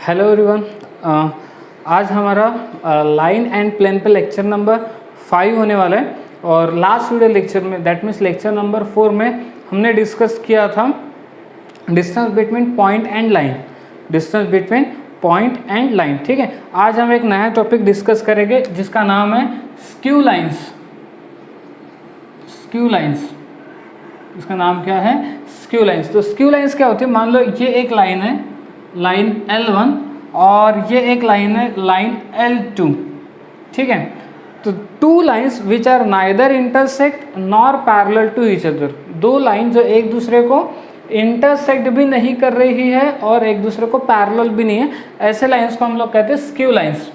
Hello everyone. आज हमारा line and plane पे लेक्चर नंबर 5 होने वाला है और लास्ट वीडियो लेक्चर में दैट मीन्स लेक्चर नंबर 4 में हमने डिस्कस किया था distance between point and line. Distance between point and line, ठीक है। आज हम एक नया टॉपिक डिस्कस करेंगे जिसका नाम है स्क्यू लाइंस। स्क्यू लाइंस, इसका नाम क्या है? Skew lines. तो स्क्यू लाइंस क्या होती है? मान लो ये एक लाइन है, लाइन L1, और ये एक लाइन है, लाइन L2, ठीक है। तो two lines which are neither intersect nor parallel to each other. दो लाइन जो एक दूसरे को इंटरसेक्ट भी नहीं कर रही है और एक दूसरे को पैरेलल भी नहीं है, ऐसे लाइंस को हम लोग कहते हैं स्क्यू लाइंस,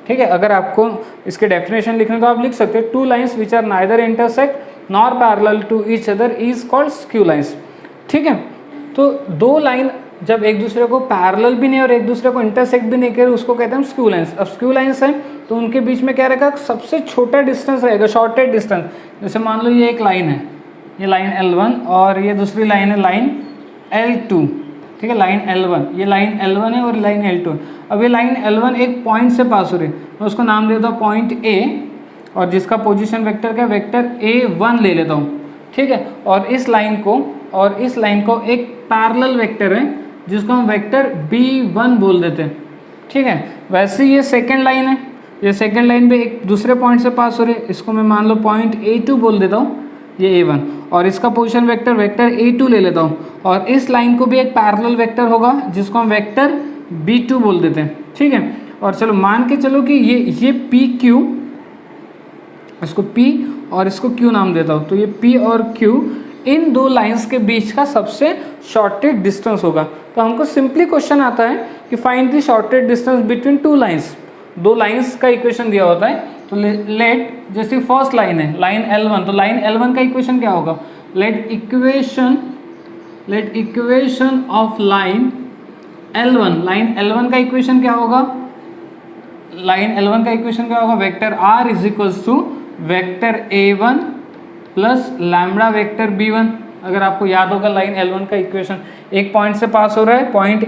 ठीक है। अगर आपको इसके डेफिनेशन लिखने तो आप लिख सकते हैं two lines which are neither intersect nor parallel to each other is called skew lines, ठीक है। तो दो लाइन जब एक दूसरे को पैरेलल भी नहीं और एक दूसरे को इंटरसेक्ट भी नहीं करे उसको कहते हैं स्क्यू लाइंस। अब स्क्यू लाइंस है तो उनके बीच में क्या रहेगा? सबसे छोटा डिस्टेंस रहेगा, शॉर्टेड डिस्टेंस। जैसे मान लो ये एक लाइन है, ये लाइन L1 और ये दूसरी लाइन है लाइन L2, ठीक है। लाइन L1, ये लाइन L1 है और लाइन L2। अब ये लाइन L1 एक पॉइंट से पास हो रही है, मैं उसको नाम दे देता हूँ पॉइंट A, और जिसका पोजीशन वेक्टर क्या? वेक्टर A1 ले लेता हूँ, ठीक है। और इस लाइन को एक पैरेलल वेक्टर है जिसको हम वेक्टर B1 बोल देते हैं, ठीक है। वैसे ये सेकंड लाइन है, ये सेकंड लाइन पे एक दूसरे पॉइंट से पास हो रही है, इसको मैं मान लो पॉइंट A2 बोल देता हूँ, ये A1, और इसका पोजीशन वेक्टर A2 ले लेता हूँ। और इस लाइन को भी एक पैरेलल वेक्टर होगा जिसको हम वेक्टर B2 बोल देते हैं, ठीक है। और चलो मान के चलो कि ये PQ, इसको P और इसको Q नाम देता हूँ, तो ये P और Q इन दो लाइंस के बीच का सबसे शॉर्टेड डिस्टेंस होगा। तो हमको सिंपली क्वेश्चन आता है कि find the shorted distance between two lines. दो लाइंस का इक्वेशन दिया होता है, तो लेट जैसे फर्स्ट लाइन है लाइन L1, तो लाइन L1 का इक्वेशन क्या होगा? Late equation of line L1, line L1 का इक्वेशन क्या होगा? लाइन L1 का इक्वेशन क्या होगा? Vector R is equals to vector A1 plus lambda vector B1। अगर आपको याद होगा लाइन L1 का इक्वेशन, एक पॉइंट से पास हो रहा है, पॉइंट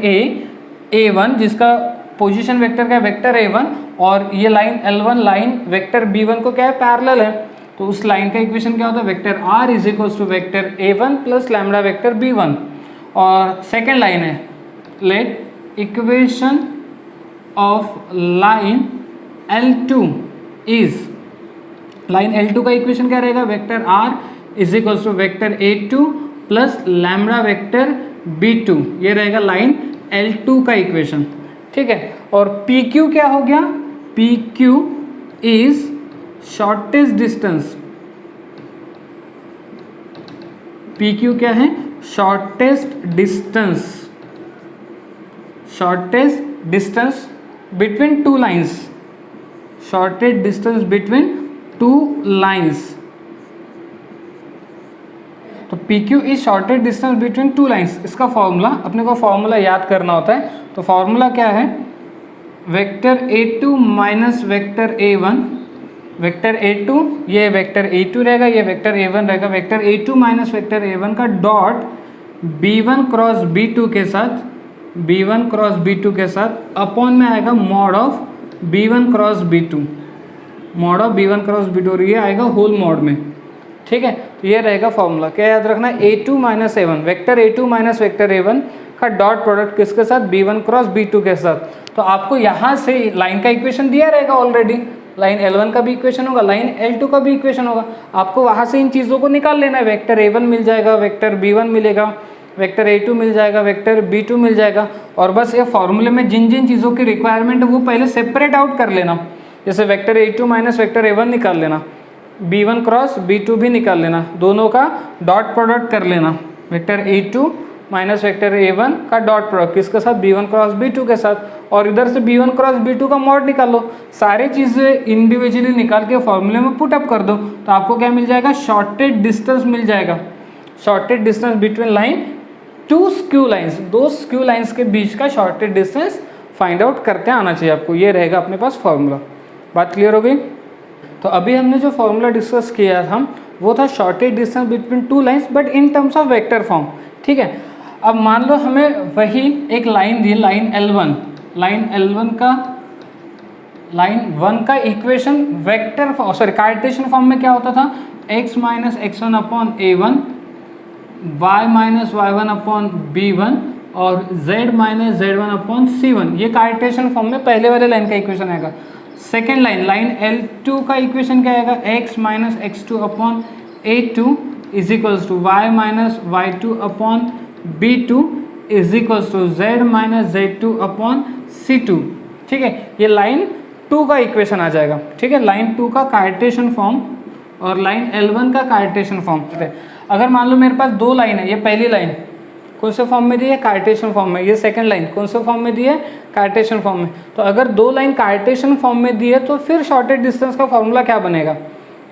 A1 जिसका पोजीशन वेक्टर का वेक्टर A1, और ये line L1 line vector B1 को क्या है? पैरेलल है। तो उस लाइन का इक्वेशन क्या होता है? Vector R is equals to vector A1 plus lambda vector B1। और सेकेंड लाइन है let equation of line L2 is, line L2 का इक्वेशन क्या रहेगा? Vector R is equals to vector A2 plus lambda vector B2, ये रहेगा line L2 का equation, ठीक है। और PQ क्या हो गया? PQ is shortest distance. PQ क्या है? Shortest distance between two lines, shortest distance between two lines. तो PQ is shortest distance between two lines. इसका फॉर्मूला अपने को फॉर्मूला याद करना होता है, तो फॉर्मूला क्या है? Vector A2 minus vector A1, vector A2 ये वेक्टर A2 रहेगा, ये वेक्टर A1 रहेगा। Vector A2 minus vector A1 का डॉट B1 क्रॉस B2 के साथ, B1 क्रॉस B2 के साथ अपॉन में आएगा mod of B1 cross B2, mod of B1 cross B2, और ये आएगा होल मॉड में, ठीक है। तो ये रहेगा फॉर्मूला। क्या याद रखना? A2 minus A1, vector A2 minus vector A1 का डॉट प्रोडक्ट किसके साथ? B1 क्रॉस B2 के साथ। तो आपको यहाँ से लाइन का इक्वेशन दिया रहेगा ऑलरेडी, लाइन L1 का भी इक्वेशन होगा, लाइन L2 का भी इक्वेशन होगा। आपको वहाँ से इन चीज़ों को निकाल लेना है। वेक्टर A1 मिल जाएगा, वेक्टर B1 मिलेगा, वेक्टर A2 मिल जाएगा, वेक्टर B2 मिल जाएगा, और बस ये फॉर्मूले में जिन जिन चीज़ों की रिक्वायरमेंट है वो पहले सेपरेट आउट कर लेना। जैसे vector A2 minus vector A1 निकाल लेना, B1 क्रॉस B2 भी निकाल लेना, दोनों का डॉट प्रोडक्ट कर लेना। Vector A2 minus vector A1 का डॉट प्रोडक्ट किसके साथ? B1 क्रॉस B2 के साथ, और इधर से B1 क्रॉस B2 का मॉड निकाल लो। सारी चीज़ें इंडिविजुअली निकाल के फॉर्मूले में पुट अप कर दो, तो आपको क्या मिल जाएगा? शॉर्टेड डिस्टेंस मिल जाएगा। Shortest distance between line two skew lines, दो स्क्यू लाइंस के बीच का शॉर्टेड डिस्टेंस फाइंड आउट करते आना चाहिए आपको। ये रहेगा अपने पास फॉर्मूला। बात क्लियर हो गई? तो अभी हमने जो फॉर्मूला डिस्कस किया था वो था shortage distance between two lines but in terms of vector form, ठीक है। अब मान लो हमें वही एक लाइन दी, लाइन L1, लाइन L1 का इक्वेशन वेक्टर कार्टेशियन फॉर्म में क्या होता था, x minus x1 upon a1, y minus y1 upon b1 और z minus z1 upon c1। ये कार्टेशियन फॉर्म में पहले वाले लाइन का इक्वेशन आएगा। सेकेंड लाइन L2 का इक्वेशन क्या आएगा, x minus x2 upon a2 is equals to y minus y2 upon b2 is equals to z minus z2 upon c2। ठीक है, ये लाइन 2 का इक्वेशन आ जाएगा। ठीक है, लाइन 2 का कार्टेशियन फॉर्म और लाइन L1 का कार्टेशियन फॉर्म। अगर मान लो मेरे पास दो लाइन है, ये पहली लाइन कौन से फॉर्म में दी है, कार्टेशियन फॉर्म में, ये सेकंड लाइन कौन से फॉर्म में दी है, कार्टेशियन फॉर्म में। तो अगर दो लाइन कार्टेशियन फॉर्म में दी है तो फिर शॉर्टेज डिस्टेंस का फॉर्मूला क्या बनेगा।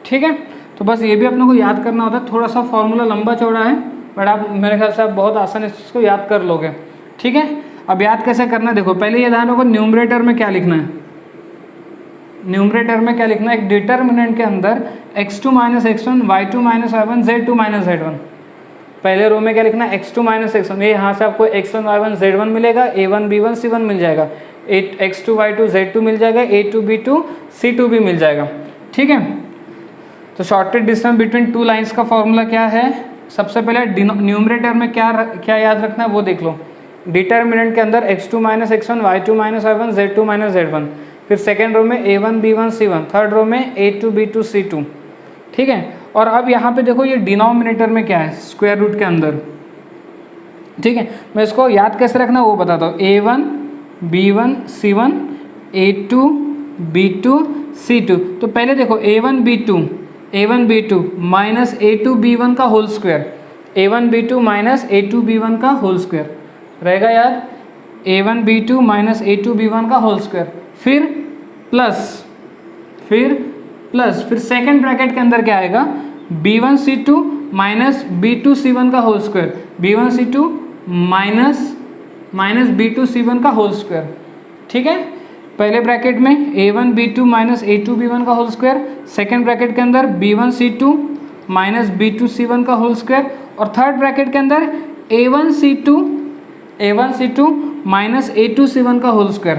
ठीक है, तो बस ये भी अपने को याद करना होता है। थोड़ा सा फॉर्मूला लंबा चौड़ा है बट आप मेरे ख्याल से आप बहुत आसानी से इसको याद कर लोगे। ठीक है, अब याद कैसे करना है, देखो पहले ये ध्यान रखो न्यूमरेटर में क्या लिखना है। न्यूमरेटर में क्या लिखना है, एक डिटर्मिनेंट के अंदर x2 minus x1, y2 minus y1, z2 minus z1। पहले रो में क्या लिखना है, x2 माइनस x1, ये यहाँ से आपको x1 y1 z1 मिलेगा, a1 b1 c1 मिल जाएगा, x2 y2 z2 मिल जाएगा, a2 b2 c2 भी मिल जाएगा। ठीक है, तो shortage distance between two lines का फॉर्मूला क्या है, सबसे पहले न्यूमरेटर में क्या याद रखना है वो देख लो। डिटर्मिनेंट के अंदर x2 minus x1, y2 minus y1, z2 minus z1। फिर सेकेंड रो में a1 b1 c1, third row में a2 b2 c2। ठीक है, और अब यहाँ पे देखो ये डिनोमिनेटर में क्या है, स्क्वायर रूट के अंदर। ठीक है, मैं इसको याद कैसे रखना वो बताता हूँ। a1 b1 c1, a2 b2 c2। तो पहले देखो a1 b2 minus a2 b1 का whole square, a1 b2 minus a2 b1 का होल स्क्वायर रहेगा याद, a1 b2 minus a2 b1 का होल स्क्वायर। फिर सेकेंड ब्रैकेट के अंदर क्या आएगा, b1 c2 minus b2 c1 का whole square, b1 c2 minus b2 c1 का होल स्क्वायर। ठीक है, पहले ब्रैकेट में a1 b2 minus a2 b1 का होल स्क्वायर, सेकेंड ब्रैकेट के अंदर b1 c2 minus b2 c1 का होल स्क्वायर, और थर्ड ब्रैकेट के अंदर a1 c2 minus a2 c1 का whole square,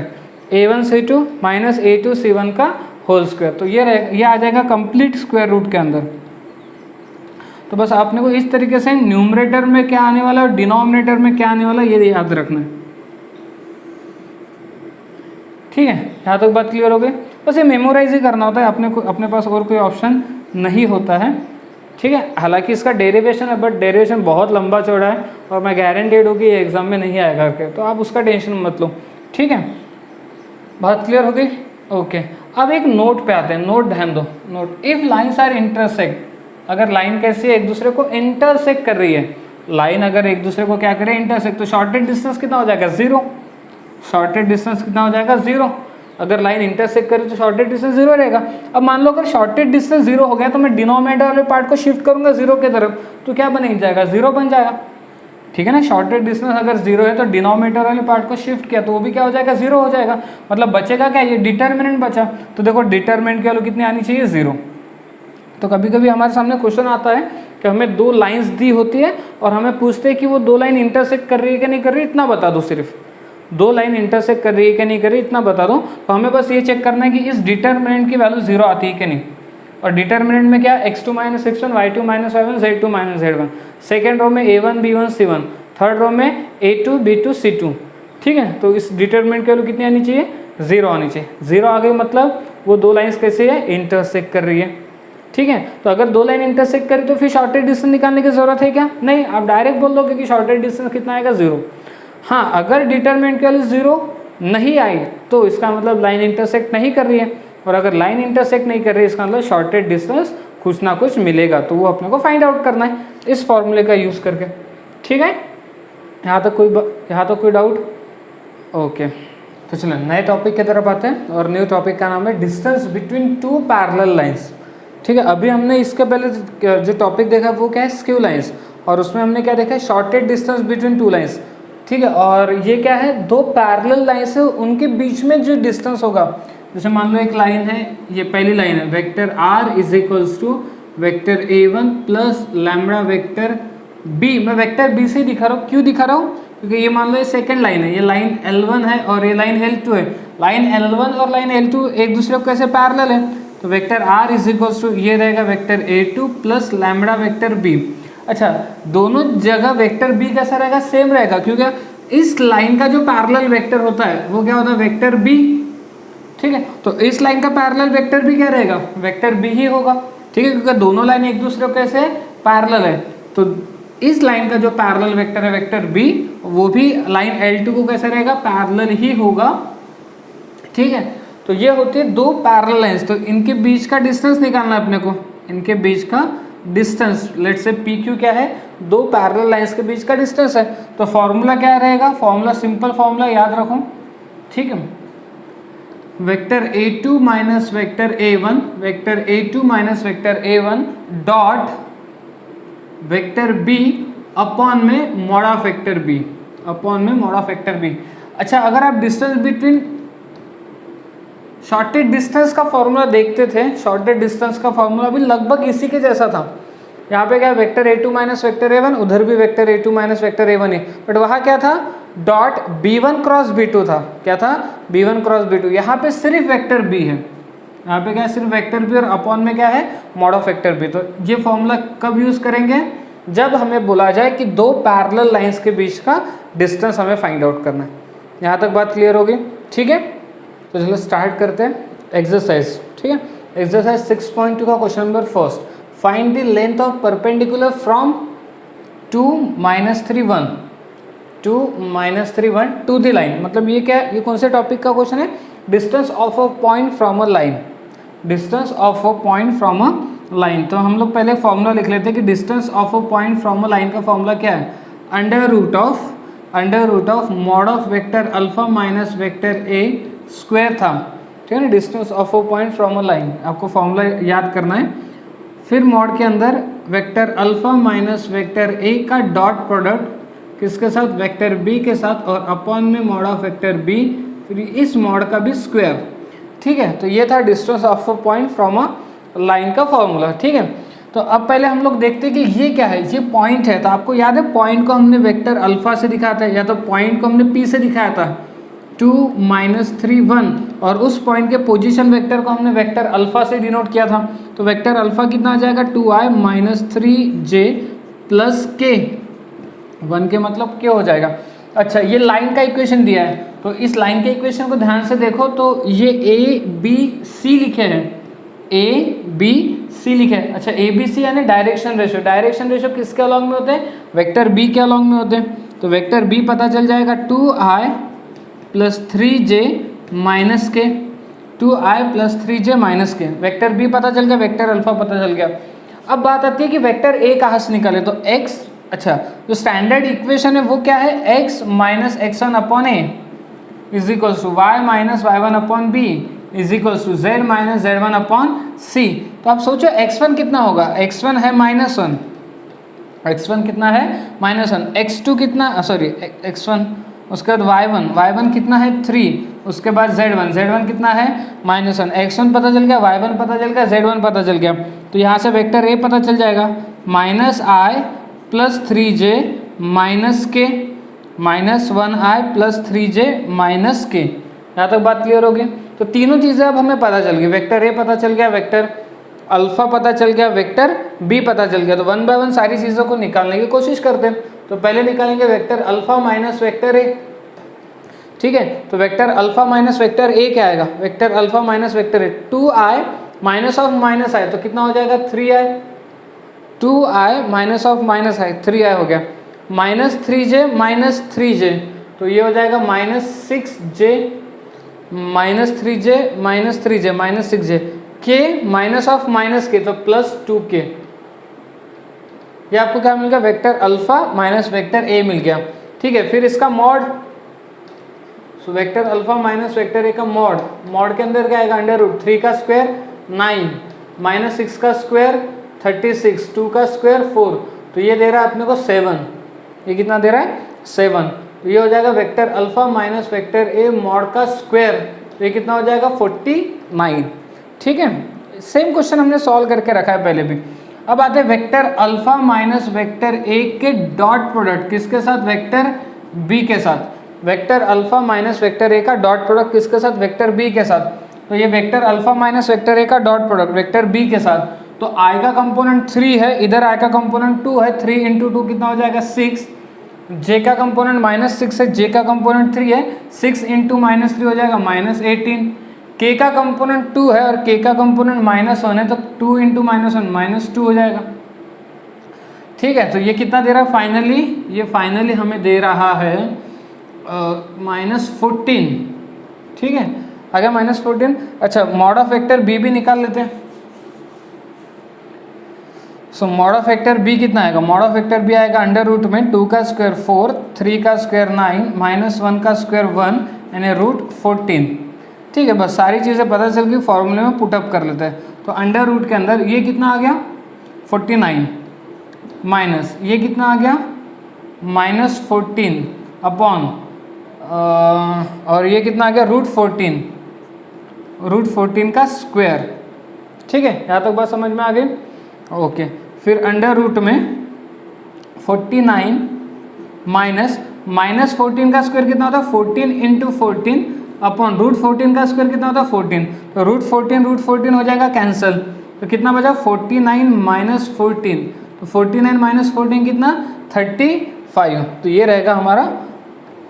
a1 c2 minus a2 c1 का होल स्क्वायर। तो ये आ जाएगा कंप्लीट स्क्वायर रूट के अंदर। तो बस आपने को इस तरीके से न्यूमरेटर में क्या आने वाला है और डिनोमिनेटर में क्या आने वाला है ये याद रखना है। ठीक है, यहाँ तक बात क्लियर हो गई। बस ये मेमोराइज ही करना होता है, अपने पास और कोई ऑप्शन नहीं होता है। ठीक है, हालांकि इसका डेरिवेशन है बट डेरिवेशन बहुत लंबा चौड़ा है और मैं गारंटेड हूँ कि ये एग्जाम में नहीं आएगा करके, तो आप उसका टेंशन मत लो। ठीक है, बात क्लियर हो गई। ओके, अब एक नोट पे आते हैं। नोट ध्यान दो, note if lines are intersect, अगर लाइन कैसी है, एक दूसरे को इंटरसेक्ट कर रही है, लाइन अगर एक दूसरे को क्या करे, इंटरसेक्ट, तो शॉर्टेज डिस्टेंस कितना हो जाएगा, 0। शॉर्टेज डिस्टेंस कितना हो जाएगा, 0। अगर लाइन इंटरसेक्ट करे तो शॉर्टेज डिस्टेंस 0 रहेगा। अब मान लो अगर शॉर्टेज डिस्टेंस 0 हो गया तो मैं डिनोमिनेटर वाले पार्ट को शिफ्ट करूंगा 0 की तरफ, तो क्या बन जाएगा, 0 बन जाएगा। ठीक है ना, शॉर्टेज डिस्टेंस अगर 0 है तो डिनोमिनेटर वाले पार्ट को शिफ्ट किया तो वो भी क्या हो जाएगा, 0 हो जाएगा। मतलब बचेगा क्या, ये डिटर्मिनेंट बचा। तो देखो डिटर्मिनेंट की वैल्यू कितनी आनी चाहिए, 0। तो कभी कभी हमारे सामने क्वेश्चन आता है कि हमें दो लाइंस दी होती है और हमें पूछते हैं कि वो दो लाइन इंटरसेक्ट कर रही है कि नहीं कर रही, इतना बता दो। सिर्फ दो लाइन इंटरसेक्ट कर रही है कि नहीं कर रही इतना बता दो। तो हमें बस ये चेक करना है कि इस डिटर्मिनेंट की वैल्यू 0 आती है कि नहीं। और डिटर्मिनेंट में क्या, x2 minus x1, y2 minus y1, z2 minus z1। Second row में a1 b1 c1, third row में a2 b2 c2। ठीक है, तो इस डिटर्मिनेंट की वैल्यू कितनी आनी चाहिए, 0 आनी चाहिए। 0 आ गई मतलब वो दो लाइन्स कैसे है, इंटरसेक्ट कर रही है। ठीक है, तो अगर दो लाइन इंटरसेक्ट करें तो फिर शॉर्टेज डिस्टेंस निकालने की जरूरत है क्या, नहीं। आप डायरेक्ट बोल दोगे कि शॉर्टेज डिस्टेंस कितना आएगा, 0। हाँ, अगर डिटरमिनेंट की वैल्यू 0 नहीं आई तो इसका मतलब लाइन इंटरसेक्ट नहीं कर रही है, और अगर लाइन इंटरसेक्ट नहीं कर रही है इसका मतलब शॉर्टेज डिस्टेंस कुछ ना कुछ मिलेगा। तो वो अपने को फाइंड आउट करना है इस फॉर्मूले का यूज़ करके। ठीक है, यहाँ तक कोई डाउट। ओके, तो चलो नए टॉपिक की तरफ आते हैं, और न्यू टॉपिक का नाम है distance between two parallel lines. ठीक है, अभी हमने इसके पहले जो टॉपिक देखा वो क्या है, स्क्यू लाइंस, और उसमें हमने क्या देखा है, shortage distance between two lines. ठीक है, और ये क्या है, दो पैरेलल लाइंस है, उनके बीच में जो डिस्टेंस होगा, जैसे मान लो एक लाइन है, ये पहली लाइन है, vector r is equals to vector a1 plus lambda vector b। मैं वेक्टर b से दिखा रहा हूँ, क्यों दिखा रहा हूँ, क्योंकि ये मान लो ये सेकंड लाइन है, ये लाइन L1 है और ये लाइन L2 है। लाइन L1 और लाइन L2 एक दूसरे को कैसे पैरेलल है, तो vector R is equals to ये रहेगा vector A2 plus lambda vector B। अच्छा, दोनों जगह वेक्टर B कैसा रहेगा, सेम रहेगा, क्योंकि इस लाइन का जो पैरेलल वेक्टर होता है वो क्या होता है, वेक्टर B। ठीक है, तो इस लाइन का पैरेलल वेक्टर भी क्या रहेगा, वेक्टर B ही होगा। ठीक है, क्योंकि दोनों लाइन एक दूसरे को कैसे पैरेलल है, तो इस लाइन का जो पैरेलल वेक्टर है वेक्टर B, वो भी लाइन L2 को कैसे रहेगा, पैरेलल ही होगा। ठीक है, तो ये होती है दो पैरेलल लाइंस, तो इनके बीच का डिस्टेंस निकालना है अपने को, इनके बीच का डिस्टेंस, लेट से PQ क्या है, दो पैरेलल लाइंस के बीच का डिस्टेंस है। तो फॉर्मूला क्या रहेगा, फॉर्मूला सिंपल फॉर्मूला याद रखो। ठीक है, vector A2 minus vector A1, vector A2 minus vector A1 dot vector B upon में mod of vector B, upon में मॉड ऑफ वेक्टर B। अच्छा, अगर आप डिस्टेंस बिटवीन शॉर्टेड डिस्टेंस का फॉर्मूला देखते थे, शॉर्टेड डिस्टेंस का फॉर्मूला भी लगभग इसी के जैसा था। यहाँ पे क्या vector A2 minus vector A1, उधर भी vector A2 minus vector A1 है, बट वहाँ क्या था, डॉट B1 क्रॉस B2 था। क्या था, B1 क्रॉस B2। यहाँ पे सिर्फ वेक्टर B है, यहाँ पे क्या है, सिर्फ वेक्टर B और अपॉन में क्या है, मॉड ऑफ वेक्टर B। तो ये फॉर्मूला कब यूज करेंगे, जब हमें बोला जाए कि दो पैरेलल लाइंस के बीच का डिस्टेंस हमें फाइंड आउट करना है। यहाँ तक बात क्लियर होगी। ठीक है, तो चलो स्टार्ट करते हैं एक्सरसाइज। ठीक है, एक्सरसाइज 6.2 का question number first, find the length of perpendicular from 2 - 3 1 2 - 3 1 to the line. मतलब ये क्या है, ये कौन से टॉपिक का क्वेश्चन है, distance of a point from a line, distance of a point from a line. तो हम लोग पहले फॉर्मूला लिख लेते हैं कि distance of a point from a line का फॉर्मूला क्या है, under root of mod of vector alpha minus vector a square था। ठीक है ना, distance of a point from a line, आपको फॉर्मूला याद करना है। फिर मॉड के अंदर वेक्टर अल्फा माइनस वेक्टर ए का डॉट प्रोडक्ट किसके साथ, वेक्टर बी के साथ, और अपॉन में मॉड ऑफ वेक्टर बी, फिर इस मॉड का भी स्क्वायर। ठीक है, तो ये था distance of a point from a line का फॉर्मूला। ठीक है, तो अब पहले हम लोग देखते हैं कि ये क्या है, ये पॉइंट है। तो आपको याद है पॉइंट को हमने वेक्टर अल्फा से दिखाया था, या तो पॉइंट को हमने P से दिखाया था, 2 - 3 1, और उस पॉइंट के पोजीशन वेक्टर को हमने वेक्टर अल्फा से डिनोट किया था। तो वेक्टर अल्फा कितना आ जाएगा, 2i - 3j प्लस k, 1 के मतलब k हो जाएगा। अच्छा, ये लाइन का इक्वेशन दिया है, तो इस लाइन के इक्वेशन को ध्यान से देखो, तो ये ABC लिखे हैं, ABC लिखे हैं। अच्छा, ABC यानी डायरेक्शन रेशो, डायरेक्शन रेशो किसके अलॉन्ग में होते हैं, वेक्टर B के अलॉन्ग में होते हैं। तो वेक्टर B पता चल जाएगा 2i + 3j माइनस के, 2i + 3j माइनस के। वेक्टर B पता चल गया, वेक्टर अल्फा पता चल गया। अब बात आती है कि वेक्टर A कहाँ से निकाले, तो x, अच्छा जो स्टैंडर्ड इक्वेशन है वो क्या है, x - x1 upon a is equals to y - y1 upon b is equals to z - z1 upon c। तो आप सोचो x1 कितना होगा, x1 है -1, x1 कितना है -1, x2 कितना, सॉरी x1, उसके बाद y1 कितना है 3, उसके बाद z1 कितना है -1, x1 पता चल गया, y1 पता चल गया, z1 पता चल गया। तो यहाँ से वेक्टर a पता चल जाएगा, -i + 3j माइनस के, -1i + 3j माइनस के। यहाँ तक बात क्लियर होगी। तो तीनों चीज़ें अब हमें पता चल गई, वेक्टर a पता चल गया, वेक्टर अल्फा पता चल गया, वेक्टर b पता चल गया। तो 1 बाय 1 सारी चीज़ों को निकालने की कोशिश करते हैं। तो पहले निकालेंगे vector alpha minus vector a। ठीक है, तो vector alpha minus vector a क्या आएगा, vector alpha minus vector a, 2i minus of minus i, तो कितना हो जाएगा 3i, 2i minus of minus i 3i हो गया, -3j - 3j, तो ये हो जाएगा -6j -3j -3j -6j, k minus of minus के, तो +2k। ये आपको क्या मिल गया, vector alpha minus vector a मिल गया। ठीक है, फिर इसका mod, so vector alpha minus vector a का मॉड के अंदर क्या आएगा, √3 का स्क्वायर 9 -6 का स्क्वायर 36, 2 का स्क्वायर 4, तो ये दे रहा है अपने को 7। ये कितना दे रहा है 7। तो ये हो जाएगा vector alpha minus vector a mod का स्क्वायर, तो ये कितना हो जाएगा 49। ठीक है, सेम क्वेश्चन हमने सॉल्व करके रखा है पहले भी। अब आते हैं vector alpha minus vector a के डॉट प्रोडक्ट किसके साथ, वेक्टर बी के साथ, वेक्टर अल्फा माइनस वेक्टर ए का डॉट प्रोडक्ट किसके साथ, वेक्टर बी के साथ। तो ये वेक्टर अल्फा माइनस वेक्टर ए का डॉट प्रोडक्ट वेक्टर बी के साथ, तो आई का कंपोनेंट 3 है, इधर आई का कंपोनेंट 2 है, 3 इंटू 2 कितना हो जाएगा 6, जे का कंपोनेंट -6 है, जे का कंपोनेंट 3 है, 6 इंटू -3 हो जाएगा -18, के का कंपोनेंट 2 है और के का कंपोनेंट -1 है, तो 2 इंटू -1 -2 हो जाएगा। ठीक है, तो ये कितना दे रहा है फाइनली, ये फाइनली हमें दे रहा है -14। ठीक है, आगे -14। अच्छा, मॉड ऑफ वेक्टर बी भी निकाल लेते हैं। सो मॉड ऑफ वेक्टर बी कितना आएगा, मॉड ऑफ वेक्टर बी आएगा अंडर रूट में 2 का स्क्वायर 4, 3 का स्क्वायर 9, -1 का स्क्वायर 1 यानी √14। ठीक है, बस सारी चीज़ें पता चल गई, फॉर्मूले में पुटअप कर लेते हैं। तो अंडर रूट के अंदर ये कितना आ गया 49 माइनस ये कितना आ गया -14 अपॉन और ये कितना आ गया √14 का स्क्वायर। ठीक है, यहाँ तक बात समझ में आ गई। ओके, फिर अंडर रूट में 49 माइनस -14 का स्क्वायर कितना होता है 14 इंटू 14 अपॉन √14 का स्क्वायर कितना होता है 14, तो √14 हो जाएगा कैंसिल, तो कितना बचा 49 माइनस 14, तो 49 माइनस 14 कितना 35। तो ये रहेगा हमारा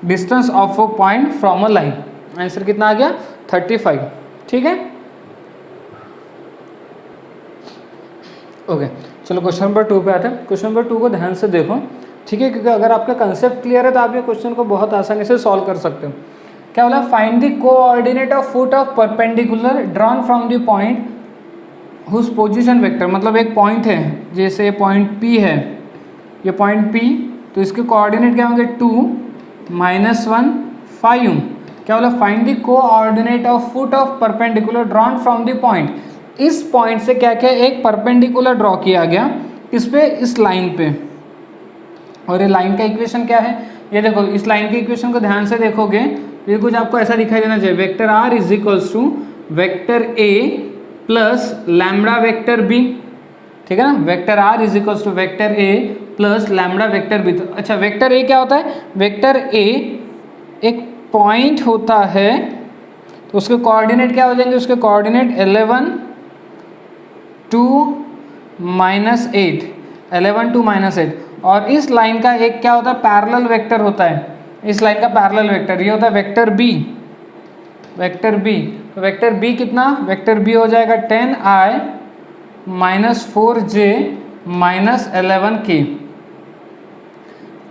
distance of a point from a line. Answer कितना आ गया 35। ठीक है, ओके चलो क्वेश्चन नंबर 2 पे आते हैं। क्वेश्चन नंबर 2 को ध्यान से देखो, ठीक है, क्योंकि अगर आपका कंसेप्ट क्लियर है तो आप ये क्वेश्चन को बहुत आसानी से सॉल्व कर सकते हो। क्या बोला, find the coordinate of foot of perpendicular drawn from the point whose position vector. मतलब एक पॉइंट है, जैसे पॉइंट P है, ये पॉइंट P, तो इसके कोऑर्डिनेट क्या होंगे 2, -1, 5। क्या बोला, find the coordinate of foot of perpendicular drawn from the point. इस पॉइंट से क्या क्या एक परपेंडिकुलर ड्रॉ किया गया, किस पे, इस लाइन पे। और ये लाइन का इक्वेशन क्या है, ये देखो, इस लाइन के इक्वेशन को ध्यान से देखोगे, ये कुछ आपको ऐसा दिखाई देना चाहिए, vector r is equals to vector a plus lambda vector b। ठीक है ना, vector r is equals to vector a plus lambda vector b। तो अच्छा, वेक्टर a क्या होता है, वेक्टर a एक पॉइंट होता है, तो उसके कोऑर्डिनेट क्या हो जाएंगे, उसके कोऑर्डिनेट 11 2 -8, 11 2 -8। और इस लाइन का एक क्या होता है, पैरेलल वेक्टर होता है, इस लाइन का पैरेलल वेक्टर ये होता है वेक्टर b, वेक्टर b। तो वेक्टर b कितना, वेक्टर b हो जाएगा 10i -4j -11k।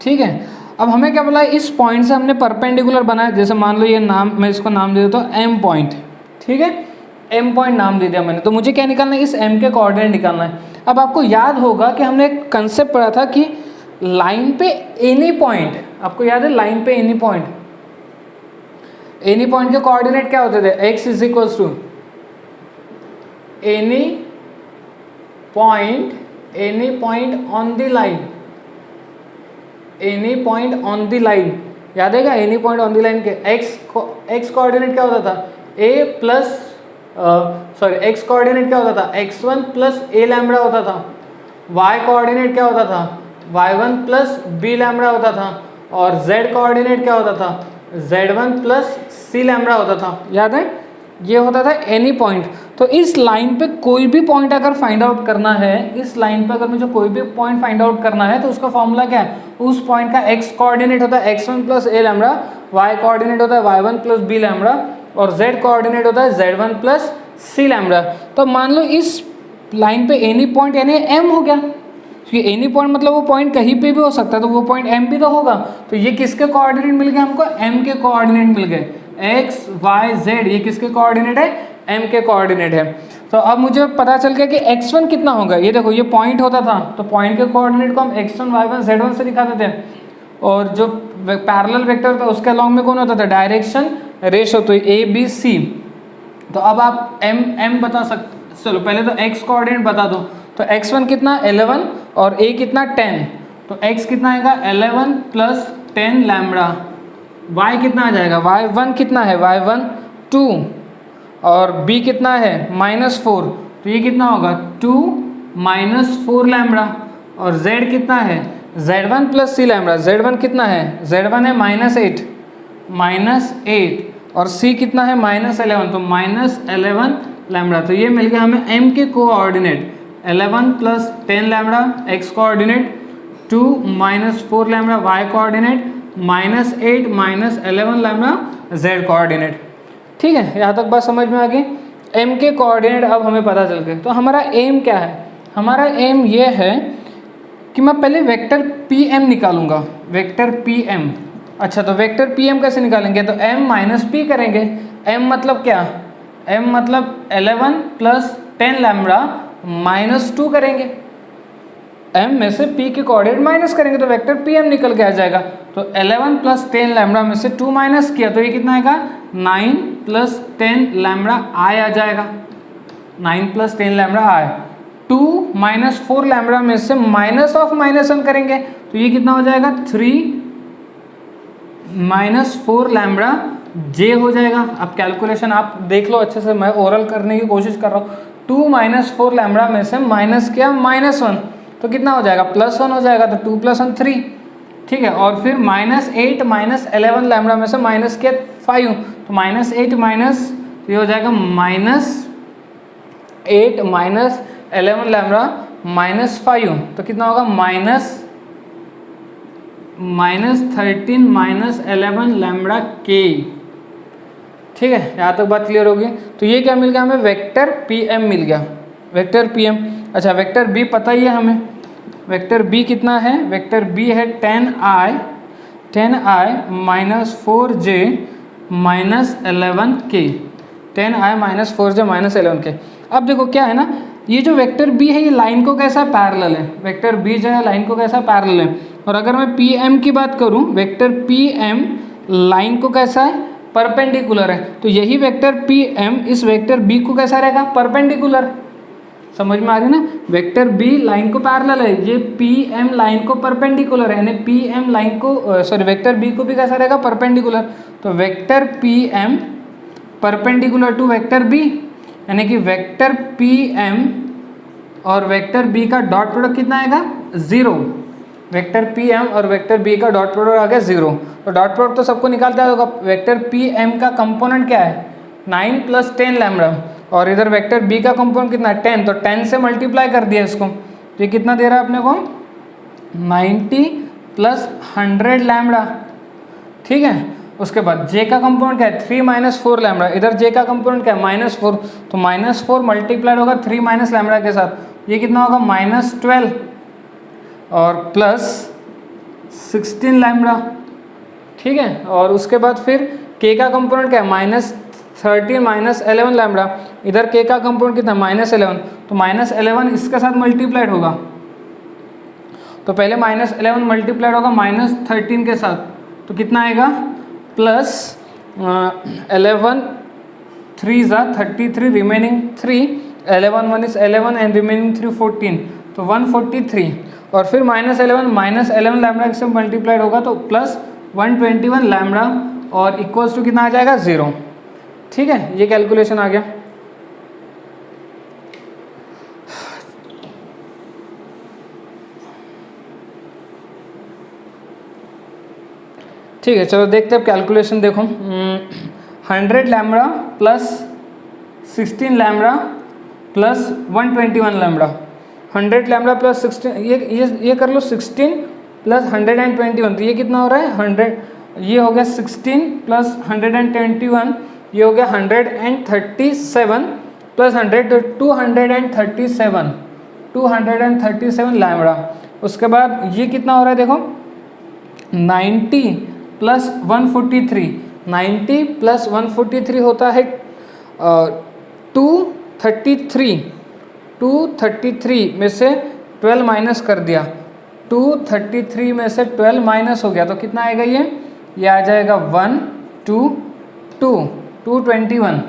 ठीक है, अब हमें क्या बोला है, इस पॉइंट से हमने परपेंडिकुलर बनाया, जैसे मान लो ये नाम, मैं इसको नाम दे देता हूँ m पॉइंट। ठीक है, m पॉइंट नाम दे दिया मैंने, तो मुझे क्या निकालना है, इस m के कोऑर्डिनेट निकालना है। अब आपको याद होगा कि हमने एक कंसेप्ट पढ़ा था कि लाइन पे एनी पॉइंट, आपको याद है लाइन पे एनी पॉइंट, एनी पॉइंट के कोऑर्डिनेट क्या होते थे, x is equals to any point on the line, any point on the line, याद है क्या, any point on the line के x कोऑर्डिनेट क्या होता था, a प्लस x कोऑर्डिनेट क्या होता था, x1 प्लस a लैम्बडा होता था, y कोऑर्डिनेट क्या होता था, y1 प्लस b लैम्बडा होता था, और z कोऑर्डिनेट क्या होता था, z1 प्लस c लैम्बडा होता था। याद है, ये होता था एनी पॉइंट। तो इस लाइन पे कोई भी पॉइंट अगर फाइंड आउट करना है, इस लाइन पे अगर मुझे कोई भी पॉइंट फाइंड आउट करना है, तो उसका फॉर्मूला क्या है, उस पॉइंट का x कोऑर्डिनेट होता है x1 plus a lambda, y coordinate होता है y1 प्लस b लैम्बडा, और z कोऑर्डिनेट होता है z1 प्लस c लैम्बडा। तो मान लो इस लाइन पे एनी पॉइंट यानी m हो गया, क्योंकि एनी पॉइंट मतलब वो पॉइंट कहीं पे भी हो सकता है, तो वो पॉइंट m भी तो होगा। तो ये किसके कोऑर्डिनेट मिल गए हमको, m के कोऑर्डिनेट मिल गए, x y z, ये किसके कोऑर्डिनेट है, m के कोऑर्डिनेट है। तो अब मुझे पता चल गया कि x1 कितना होगा, ये देखो ये पॉइंट होता था, तो पॉइंट के कोऑर्डिनेट को हम x1 y1 z1 से दिखाते थे, और जो पैरेलल वेक्टर था उसके अलॉन्ग में कौन होता था, डायरेक्शन रेशो, तो a b c। तो अब आप m बता सकते, चलो पहले तो x कोऑर्डिनेट बता दो, तो x1 कितना 11 और a कितना 10, तो x कितना आएगा 11 प्लस 10 लैम्बडा, y कितना आ जाएगा, y1 कितना है, y1 2, और b कितना है -4, तो ये कितना होगा 2 -4 लैम्बडा, और z कितना है Z1 plus C lambda, Z1 कितना है, Z1 है -8 और C कितना है -11, तो -11 लैम्बडा। तो ये मिल गया हमें m के coordinate 11 plus 10 lambda x coordinate, 2 -4 lambda y coordinate, -8 -11 lambda z coordinate. ठीक है, यहाँ तक बात समझ में आ गई। m के कोऑर्डिनेट अब हमें पता चल गए। तो हमारा एम क्या है, हमारा एम ये है कि मैं पहले वेक्टर pm निकालूंगा, वेक्टर pm। अच्छा, तो वेक्टर pm कैसे निकालेंगे, तो m माइनस p करेंगे। m मतलब क्या, m मतलब 11 प्लस 10 लैम्बडा -2 करेंगे, m में से p के कोऑर्डिनेट माइनस करेंगे तो वेक्टर pm निकल के आ जाएगा। तो 11 प्लस 10 लैम्बडा में से 2 माइनस किया तो ये कितना आएगा, 9 प्लस 10 लैम्बडा i आ जाएगा, 9 प्लस 10 लैम्बडा i। 2 -4 लैम्बडा में से माइनस ऑफ -1 करेंगे तो ये कितना हो जाएगा, 3 -4 लैम्बडा j हो जाएगा। अब कैलकुलेशन आप देख लो अच्छे से, मैं ओरल करने की कोशिश कर रहा हूँ। 2 -4 लैम्बडा में से माइनस किया -1 तो कितना हो जाएगा, +1 हो जाएगा, तो 2 + 1 3। ठीक है, और फिर -8 -11 लैम्बडा में से माइनस किया 5 तो -8 माइनस, ये हो जाएगा -8 -11 लैम्बडा -5 तो कितना होगा, -13 -11 लैम्बडा k। ठीक है, यहाँ तक बात क्लियर होगी। तो ये क्या मिल गया हमें, वेक्टर pm मिल गया, वेक्टर pm। अच्छा, वेक्टर b पता ही है हमें, वेक्टर b कितना है, वेक्टर b है 10i -4j -11k, 10i -4j -11k। अब देखो क्या है ना, ये जो वेक्टर b है ये लाइन को कैसा पैरेलल है, वेक्टर b जो है लाइन को कैसा पैरेलल है। और अगर मैं pm की बात करूं, वेक्टर pm लाइन को कैसा है, परपेंडिकुलर है। तो यही वेक्टर pm इस वेक्टर b को कैसा रहेगा, परपेंडिकुलर। समझ में आ रही ना, वेक्टर b लाइन को पैरेलल है, ये pm लाइन को परपेंडिकुलर है, यानी pm लाइन को वेक्टर b को भी कैसा रहेगा, परपेंडिकुलर। तो vector pm perpendicular to vector b, यानी कि वेक्टर pm और वेक्टर b का डॉट प्रोडक्ट कितना आएगा, 0। वेक्टर pm और वेक्टर b का डॉट प्रोडक्ट आ गया 0। तो डॉट प्रोडक्ट तो सबको निकालता होगा। वेक्टर pm का कंपोनेंट क्या है, 9 + 10 लैम्बडा, और इधर वेक्टर b का कंपोनेंट कितना है, 10, तो 10 से मल्टीप्लाई कर दिया इसको, तो ये कितना दे रहा है अपने को, 90 + 100 लैम्बडा। ठीक है, उसके बाद j का कंपोनेंट क्या है, 3 - 4 लैम्बडा, इधर j का कंपोनेंट क्या है, -4, तो -4 मल्टीप्लाइड होगा 3 - लैम्बडा के साथ, ये कितना होगा, -12 और +16 लैम्बडा। ठीक है, और उसके बाद फिर k का कंपोनेंट क्या है, -13 - 11 लैम्बडा, इधर k का कंपोनेंट कितना, -11, तो -11 इसके साथ मल्टीप्लाइड होगा, तो पहले -11 मल्टीप्लाइड होगा -13 के साथ, तो कितना आएगा, +11 3 = 33, रिमेनिंग 3, 11 1 is 11 एंड रिमेनिंग 3 14, तो 143, और फिर -11 लैम्बडा से मल्टीप्लाइड होगा तो +121 लैम्बडा और इक्वल्स टू कितना आ जाएगा, 0। ठीक है, ये कैलकुलेशन आ गया। ठीक है, चलो देखते हैं कैलकुलेशन। देखो 100 लैम्बडा +16 लैम्बडा +121 लैम्बडा, 100 लैम्बडा +16, ये कर लो, 16 + 121, तो ये कितना हो रहा है, 100, ये हो गया 16 + 121, ये हो गया 137 + 100 तो 237 लैम्बडा। उसके बाद ये कितना हो रहा है, देखो 90 + 143, 90 + 143 होता है 233 में से 12 माइनस कर दिया, 233 में से 12 माइनस हो गया तो कितना आएगा, ये आ जाएगा 221,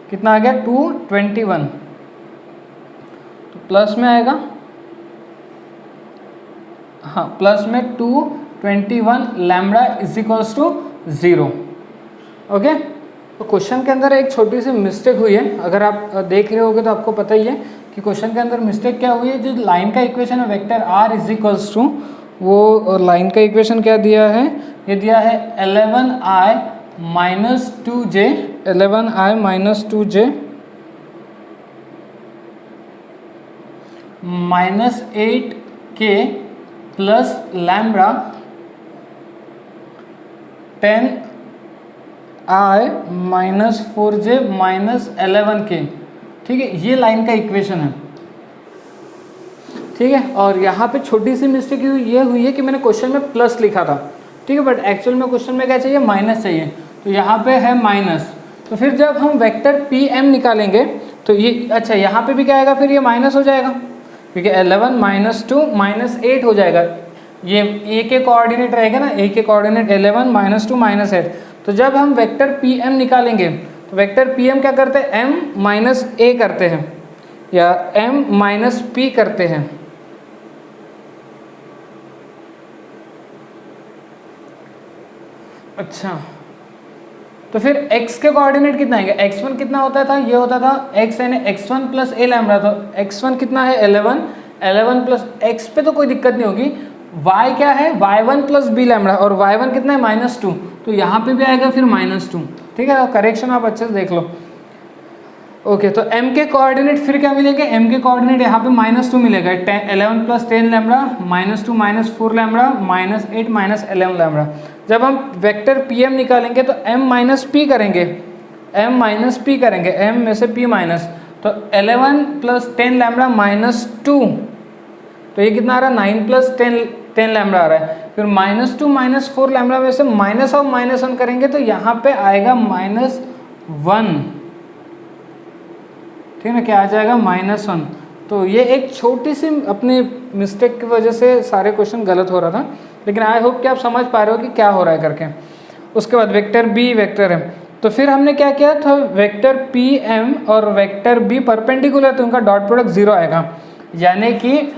कितना आ गया, 221, तो प्लस में आएगा, हाँ प्लस में 221 लैम्बडा = 0। ओके, तो क्वेश्चन के अंदर एक छोटी सी मिस्टेक हुई है, अगर आप देख रहे होगे तो आपको पता ही है कि क्वेश्चन के अंदर मिस्टेक क्या हुई है। जो लाइन का इक्वेशन है, वेक्टर r = वो लाइन का इक्वेशन क्या दिया है, ये दिया है 11i minus 2j, 11i minus 2j minus 8k plus lambda 10i minus 4j minus 11k। ठीक है, ये लाइन का इक्वेशन है। ठीक है, और यहाँ पे छोटी सी मिस्टेक ये हुई है कि मैंने क्वेश्चन में प्लस लिखा था। ठीक है, बट एक्चुअल में क्वेश्चन में क्या चाहिए, माइनस चाहिए, तो यहाँ पे है माइनस। तो फिर जब हम वेक्टर पी एम निकालेंगे तो ये अच्छा यहाँ पे भी क्या आएगा, फिर ये माइनस हो जाएगा, क्योंकि 11 माइनस 2 माइनस 8 हो जाएगा। ये ए के कोऑर्डिनेट रहेगा ना, ए के कोऑर्डिनेट 11 माइनस 2 माइनस 8। तो जब हम वेक्टर पी एम निकालेंगे तो वेक्टर पी एम क्या करते हैं, एम माइनस ए करते हैं या एम माइनस पी करते हैं। अच्छा, तो फिर x के कोऑर्डिनेट कितना आएगा, x1 कितना होता था, ये होता था x यानी x1 प्लस ए लैम्बडा। तो x1 कितना है 11, 11 प्लस x पे तो कोई दिक्कत नहीं होगी। y क्या है y1 प्लस बी लैम्बडा, और y1 कितना है -2, तो यहाँ पे भी आएगा फिर -2। ठीक है, करेक्शन आप अच्छे से देख लो। ओके, तो m के कोऑर्डिनेट फिर क्या मिलेंगे, m के कोऑर्डिनेट यहाँ पे -2 मिलेगा, 11 plus 10 lambda -2 minus 4 lambda -8 minus 11 lambda. जब हम वेक्टर पी एम निकालेंगे तो m माइनस पी करेंगे, m माइनस पी करेंगे, m में से p माइनस, तो 11 प्लस 10 लैम्बडा -2, तो ये कितना आ रहा है 9 प्लस 10 लैम्बडा आ रहा है। फिर -2 माइनस 4 लैम्बडा में से माइनस ऑफ -1 करेंगे तो यहाँ पे आएगा -1। ठीक है ना, क्या आ जाएगा -1। तो ये एक छोटी सी अपनी मिस्टेक की वजह से सारे क्वेश्चन गलत हो रहा था, लेकिन आई होप कि आप समझ पा रहे हो कि क्या हो रहा है करके। उसके बाद वेक्टर बी वेक्टर एम, तो फिर हमने क्या किया था, वेक्टर पी एम और वेक्टर बी परपेंडिकुलर, तो उनका डॉट प्रोडक्ट 0 आएगा। यानी कि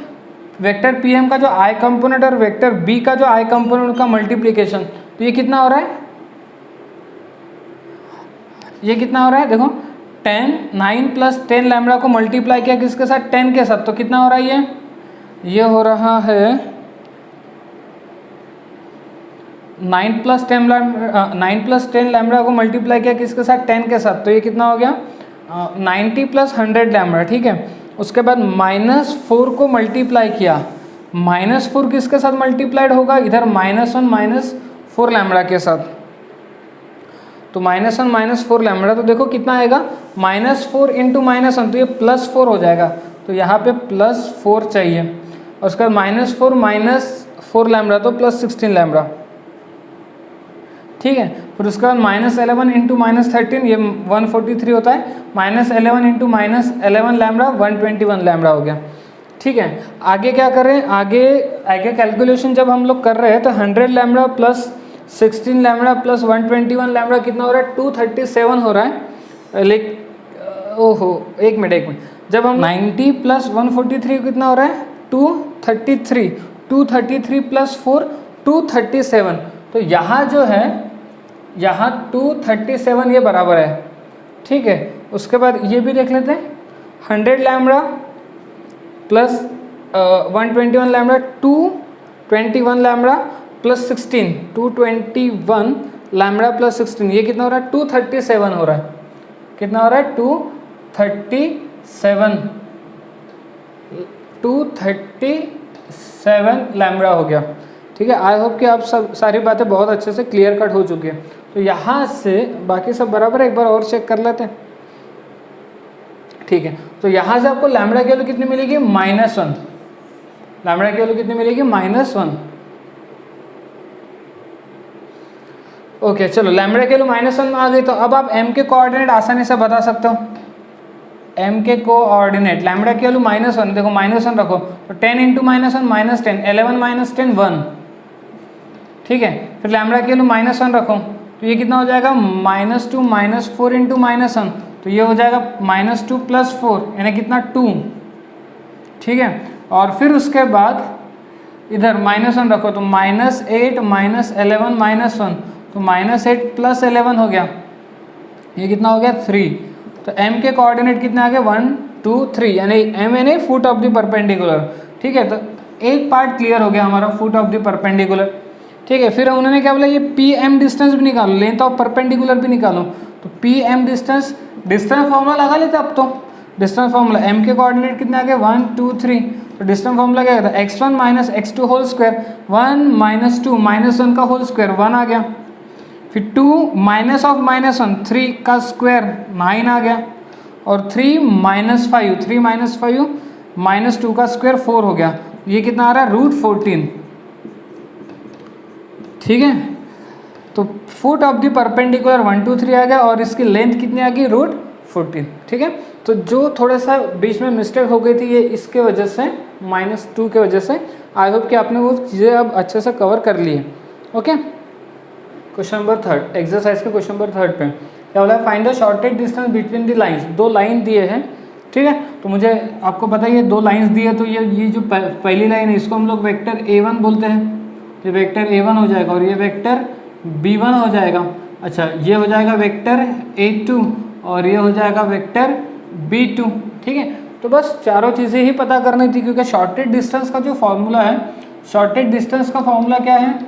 वेक्टर पी एम का जो आई कंपोनेंट और वेक्टर बी का जो आई कंपोनेंट, उनका मल्टीप्लीकेशन, तो ये कितना हो रहा है, ये कितना हो रहा है, देखो 9 प्लस 10 लैम्बडा को मल्टीप्लाई किया किसके साथ, 10 के साथ, तो कितना हो रहा है, ये हो रहा है 9 प्लस 10 लैम्बडा को मल्टीप्लाई किया किसके साथ, 10 के साथ, तो ये कितना हो गया 90 प्लस 100 लैम्बडा। ठीक है, उसके बाद -4 को मल्टीप्लाई किया, -4 किसके साथ मल्टीप्लाइड होगा, इधर -1 माइनस 4 लैम्बडा के साथ, तो -1 माइनस 4 लैम्बडा, तो देखो कितना आएगा -4 इंटू -1, तो ये +4 हो जाएगा, तो यहाँ पे +4 चाहिए। और उसके बाद -4 माइनस 4 लैम्बडा, तो +16 लैम्बडा। ठीक है, फिर उसके बाद -11 इंटू -13, ये 143 होता है, -11 इंटू -11 लैम्बडा 121 लैम्बडा हो गया। ठीक है, आगे क्या करें, आगे कैलकुलेशन जब हम लोग कर रहे हैं तो 100 lambda plus 16 lambda plus 121 lambda कितना हो रहा है, 237 हो रहा है। ओहो एक मिनट, जब हम 90 प्लस 143 कितना हो रहा है, 233 प्लस 4 237, तो यहाँ जो है, यहाँ 237 ये बराबर है। ठीक है, उसके बाद ये भी देख लेते हैं, 100 lambda plus 121 lambda 221 lambda plus 16, 221 lambda plus 16, ये कितना हो रहा है 237 हो रहा है, कितना हो रहा है 237 लैम्बडा हो गया। ठीक है, आई होप कि आप सब सारी बातें बहुत अच्छे से क्लियर कट हो चुकी है। तो यहाँ से बाकी सब बराबर है, एक बार और चेक कर लेते हैं। ठीक है, तो यहाँ से आपको लैम्बडा की वैल्यू कितनी मिलेगी, -1, लैम्बडा की वैल्यू कितनी मिलेगी, -1। ओके चलो, लैम्बडा की वैल्यू -1 में आ गई, तो अब आप m के कोऑर्डिनेट आसानी से बता सकते हो। m के कोऑर्डिनेट, लैम्बडा की वैल्यू -1, देखो -1 रखो, तो 10 इंटू -1 -10, 11 माइनस 10 1। ठीक है, फिर लैम्बडा की वैल्यू -1 रखो, तो ये कितना हो जाएगा -2 माइनस 4 इंटू -1, तो ये हो जाएगा -2 प्लस 4 यानी कितना 2। ठीक है, और फिर उसके बाद इधर -1 रखो, तो -8 माइनस 11 -1, तो -8 प्लस 11 हो गया, ये कितना हो गया 3। तो m के कोऑर्डिनेट कितने आ गए 1 2 3, यानी m यानी फुट ऑफ द परपेंडिकुलर। ठीक है, तो एक पार्ट क्लियर हो गया हमारा फुट ऑफ द परपेंडिकुलर। ठीक है, फिर उन्होंने क्या बोला, ये पी एम डिस्टेंस भी निकालो, लेंथ ऑफ परपेंडिकुलर भी निकालो। तो पी एम डिस्टेंस फॉर्मूला लगा लेते अब तो। डिस्टेंस फॉर्मूला एम के कोऑर्डिनेट कितने आ गए 1 2 3, तो डिस्टेंस फॉर्मूला क्या था x1 minus x2 whole square, 1 minus 2 minus 1 का होल स्क्वायर 1 आ गया, फिर 2 माइनस ऑफ माइनस 1 3 का स्क्वायर 9 आ गया, और 3 माइनस 5 माइनस 2 का स्क्वायर 4 हो गया। ये कितना आ रहा है √14। ठीक है, तो फुट ऑफ द परपेंडिकुलर 1 2 3 आ गया, और इसकी लेंथ कितनी आ गई √14। ठीक है, तो जो थोड़ा सा बीच में मिस्टेक हो गई थी ये इसके वजह से -2 के वजह से। आई होप कि आपने वो चीज़ें अब अच्छे से कवर कर ली है। ओके, क्वेश्चन नंबर 3 एक्सरसाइज के क्वेश्चन नंबर 3 पे क्या बोला है, find the shortest distance between the lines. दो लाइन दिए हैं, ठीक है, तो मुझे आपको पता है ये दो लाइंस दिए, तो ये जो पहली लाइन है इसको हम लोग वेक्टर A1 बोलते हैं, ये वेक्टर A1 हो जाएगा, और ये वेक्टर B1 हो जाएगा। अच्छा, ये हो जाएगा वेक्टर A2, और ये हो जाएगा वेक्टर B2। ठीक है, तो बस चारों चीज़ें ही पता करनी थी, क्योंकि शॉर्टेस्ट डिस्टेंस का जो फॉर्मूला है, शॉर्टेस्ट डिस्टेंस का फॉर्मूला क्या है,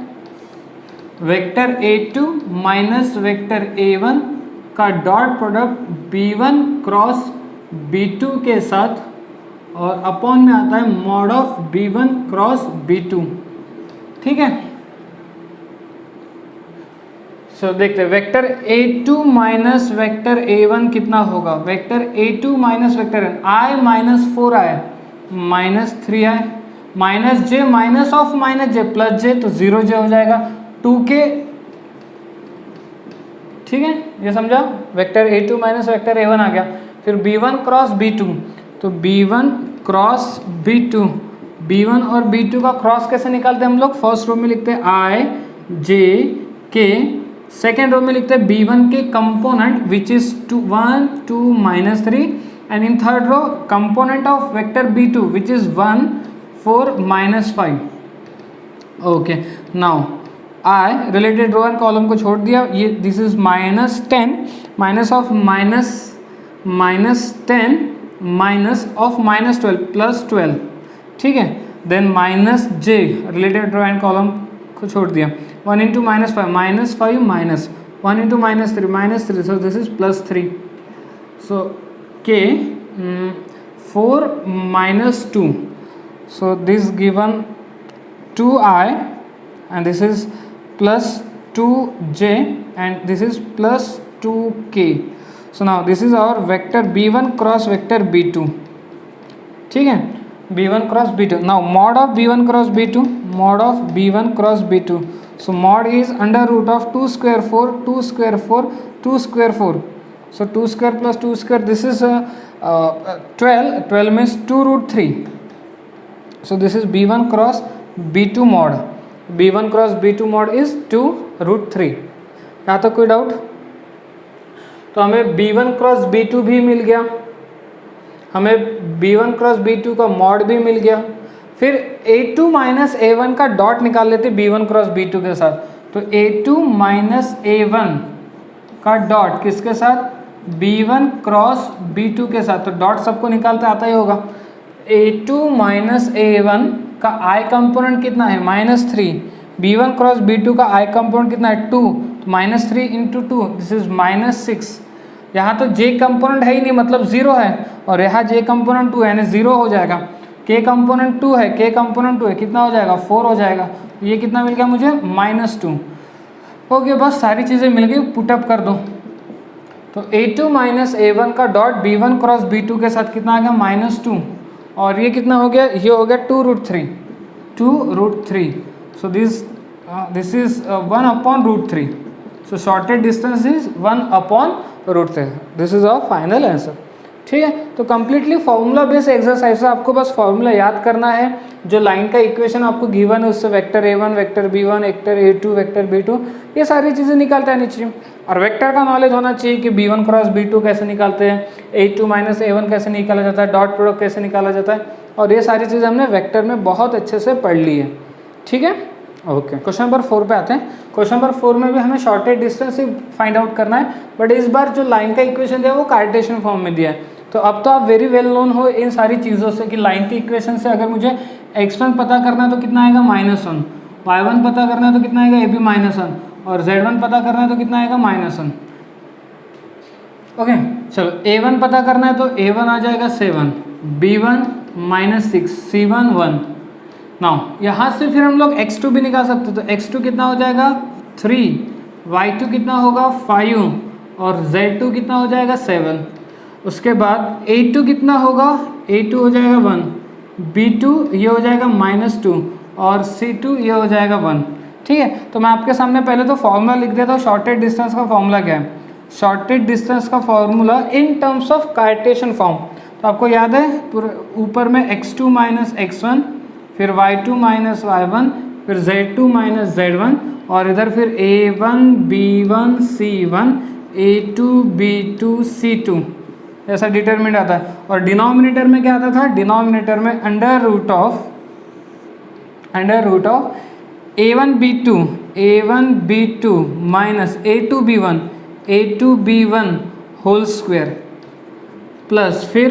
vector A2 minus vector A1 का dot product B1 cross B2 के साथ, और अपॉन में आता है mod of B1 cross B2। ठीक है, सो देखते हैं vector A2 minus vector A1 कितना होगा। Vector A2 minus vector I minus 4I minus 3I minus j minus of minus j plus j, तो 0j हो जाएगा 2k। ठीक है, ये समझा, vector A2 minus vector A1 आ गया। फिर B1 क्रॉस B2, तो B1 क्रॉस B2, B1 और B2 का क्रॉस कैसे निकालते हैं हम लोग, फर्स्ट रो में लिखते हैं I J K, second row में लिखते हैं B1 के component which is 1 2 minus 3, and in third row component of vector B2 which is 1 4 minus 5। Okay, now I related row and column को छोड़ दिया, ये this is -10 minus of -10 minus of -12 plus 12। ठीक है, then minus j related row and column को छोड़ दिया, 1 into -5 -5 minus 1 into -3 so this is +3, so k 4 minus 2, so this given 2I and this is plus 2j and this is plus 2k. So now this is our vector b1 cross vector b2. ठीक है, b1 cross b2. Now mod of b1 cross b2, mod of b1 cross b2. So mod is under root of 2 square 4, 2 square 4, 2 square 4. So 2 square plus 2 square, this is 12. 12 means 2 root 3. So this is b1 cross b2 mod. b1 cross b2 mod is 2 root 3. यहाँ तक कोई doubt? तो हमें b1 cross b2 भी मिल गया, हमें b1 cross b2 का mod भी मिल गया। फिर a2 माइनस a1 का डॉट निकाल लेते b1 क्रॉस b2 के साथ। तो a2 माइनस a1 का डॉट किसके साथ? b1 क्रॉस b2 के साथ। तो डॉट सबको निकालते आता ही होगा। a2 माइनस a1 का i कंपोनेंट कितना है? -3। b1 क्रॉस b2 का i कंपोनेंट कितना है? 2। तो -3 इंटू 2 दिस इज -6। यहाँ तो j कंपोनेंट है ही नहीं, मतलब 0 है, और यहाँ j कंपोनेंट 2 है यानी 0 हो जाएगा। k कंपोनेंट 2 है, k कंपोनेंट 2 है, कितना हो जाएगा? 4 हो जाएगा। ये कितना मिल गया मुझे? -2। ओके, बस सारी चीज़ें मिल गई, पुटअप कर दो। तो a2 माइनस a1 का डॉट b1 क्रॉस b2 के साथ कितना आ गया? -2। और ये कितना हो गया? ये हो गया 2 root 3। 2 root 3। So this is 1 upon root 3। So shortest distance is 1 upon root 3। This is our final answer. ठीक है, तो कम्प्लीटली फॉर्मूला बेस्ड एक्सरसाइज है। आपको बस फॉर्मूला याद करना है। जो लाइन का इक्वेशन आपको गिवन है उससे vector a1, vector b1, vector a2, vector b2, ये सारी चीज़ें निकालते आनी चाहिए। और वेक्टर का नॉलेज होना चाहिए कि b1 क्रॉस b2 कैसे निकालते हैं, a2 माइनस a1 कैसे निकाला जाता है, डॉट प्रोडक्ट कैसे निकाला जाता है, और ये सारी चीज़ें हमने वेक्टर में बहुत अच्छे से पढ़ ली है। ठीक है, ओके। क्वेश्चन नंबर 4 पे आते हैं। क्वेश्चन नंबर 4 में भी हमें शॉर्टेस्ट डिस्टेंस ही फाइंड आउट करना है, बट इस बार जो लाइन का इक्वेशन दिया है वो कार्टेशियन फॉर्म में दिया है। तो अब तो आप वेरी वेल नोन हो इन सारी चीज़ों से कि लाइन की इक्वेशन से अगर मुझे x1 पता करना है तो कितना आएगा -1, y1 पता करना है तो कितना आएगा, ये भी -1, और z1 पता करना है तो कितना आएगा, -1। ओके चलो, a1 पता करना है तो a1 आ जाएगा 7, b1 -6, c1 1। नाउ यहाँ से फिर हम लोग x2 भी निकाल सकते, तो x2 कितना हो जाएगा 3, y2 कितना होगा 5, और z2 कितना हो जाएगा 7। उसके बाद a2 कितना होगा, a2 हो जाएगा 1, b2 ये हो जाएगा -2, और c2 ये हो जाएगा 1। ठीक है, तो मैं आपके सामने पहले तो फॉर्मूला लिख देता हूँ। शॉर्टेड डिस्टेंस का फॉर्मूला क्या है, शॉर्टेड डिस्टेंस का formula in terms of Cartesian form. तो आपको याद है पूरे ऊपर में x2 - x1, फिर y2 - y1, फिर z2 - z1, और इधर फिर a1 b1 c1 a2 b2 c2 ऐसा डिटरमिनेंट आता है। और डिनोमिनेटर में क्या आता था, डिनोमिनेटर में under root of a1 b2 minus a2 b1 whole square, plus फिर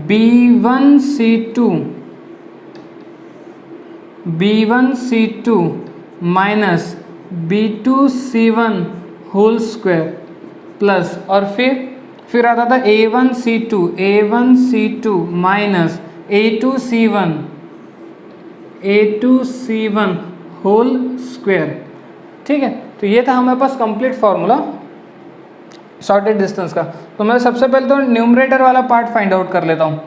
b1 c2 minus b2 c1 whole square, plus और फिर आता था a1 c2 minus a2 c1 whole square. ठीक है, तो ये था हमारे पास कंप्लीट फॉर्मूला शॉर्टेड डिस्टेंस का। तो मैं सबसे पहले तो न्यूमरेटर वाला पार्ट फाइंड आउट कर लेता हूँ।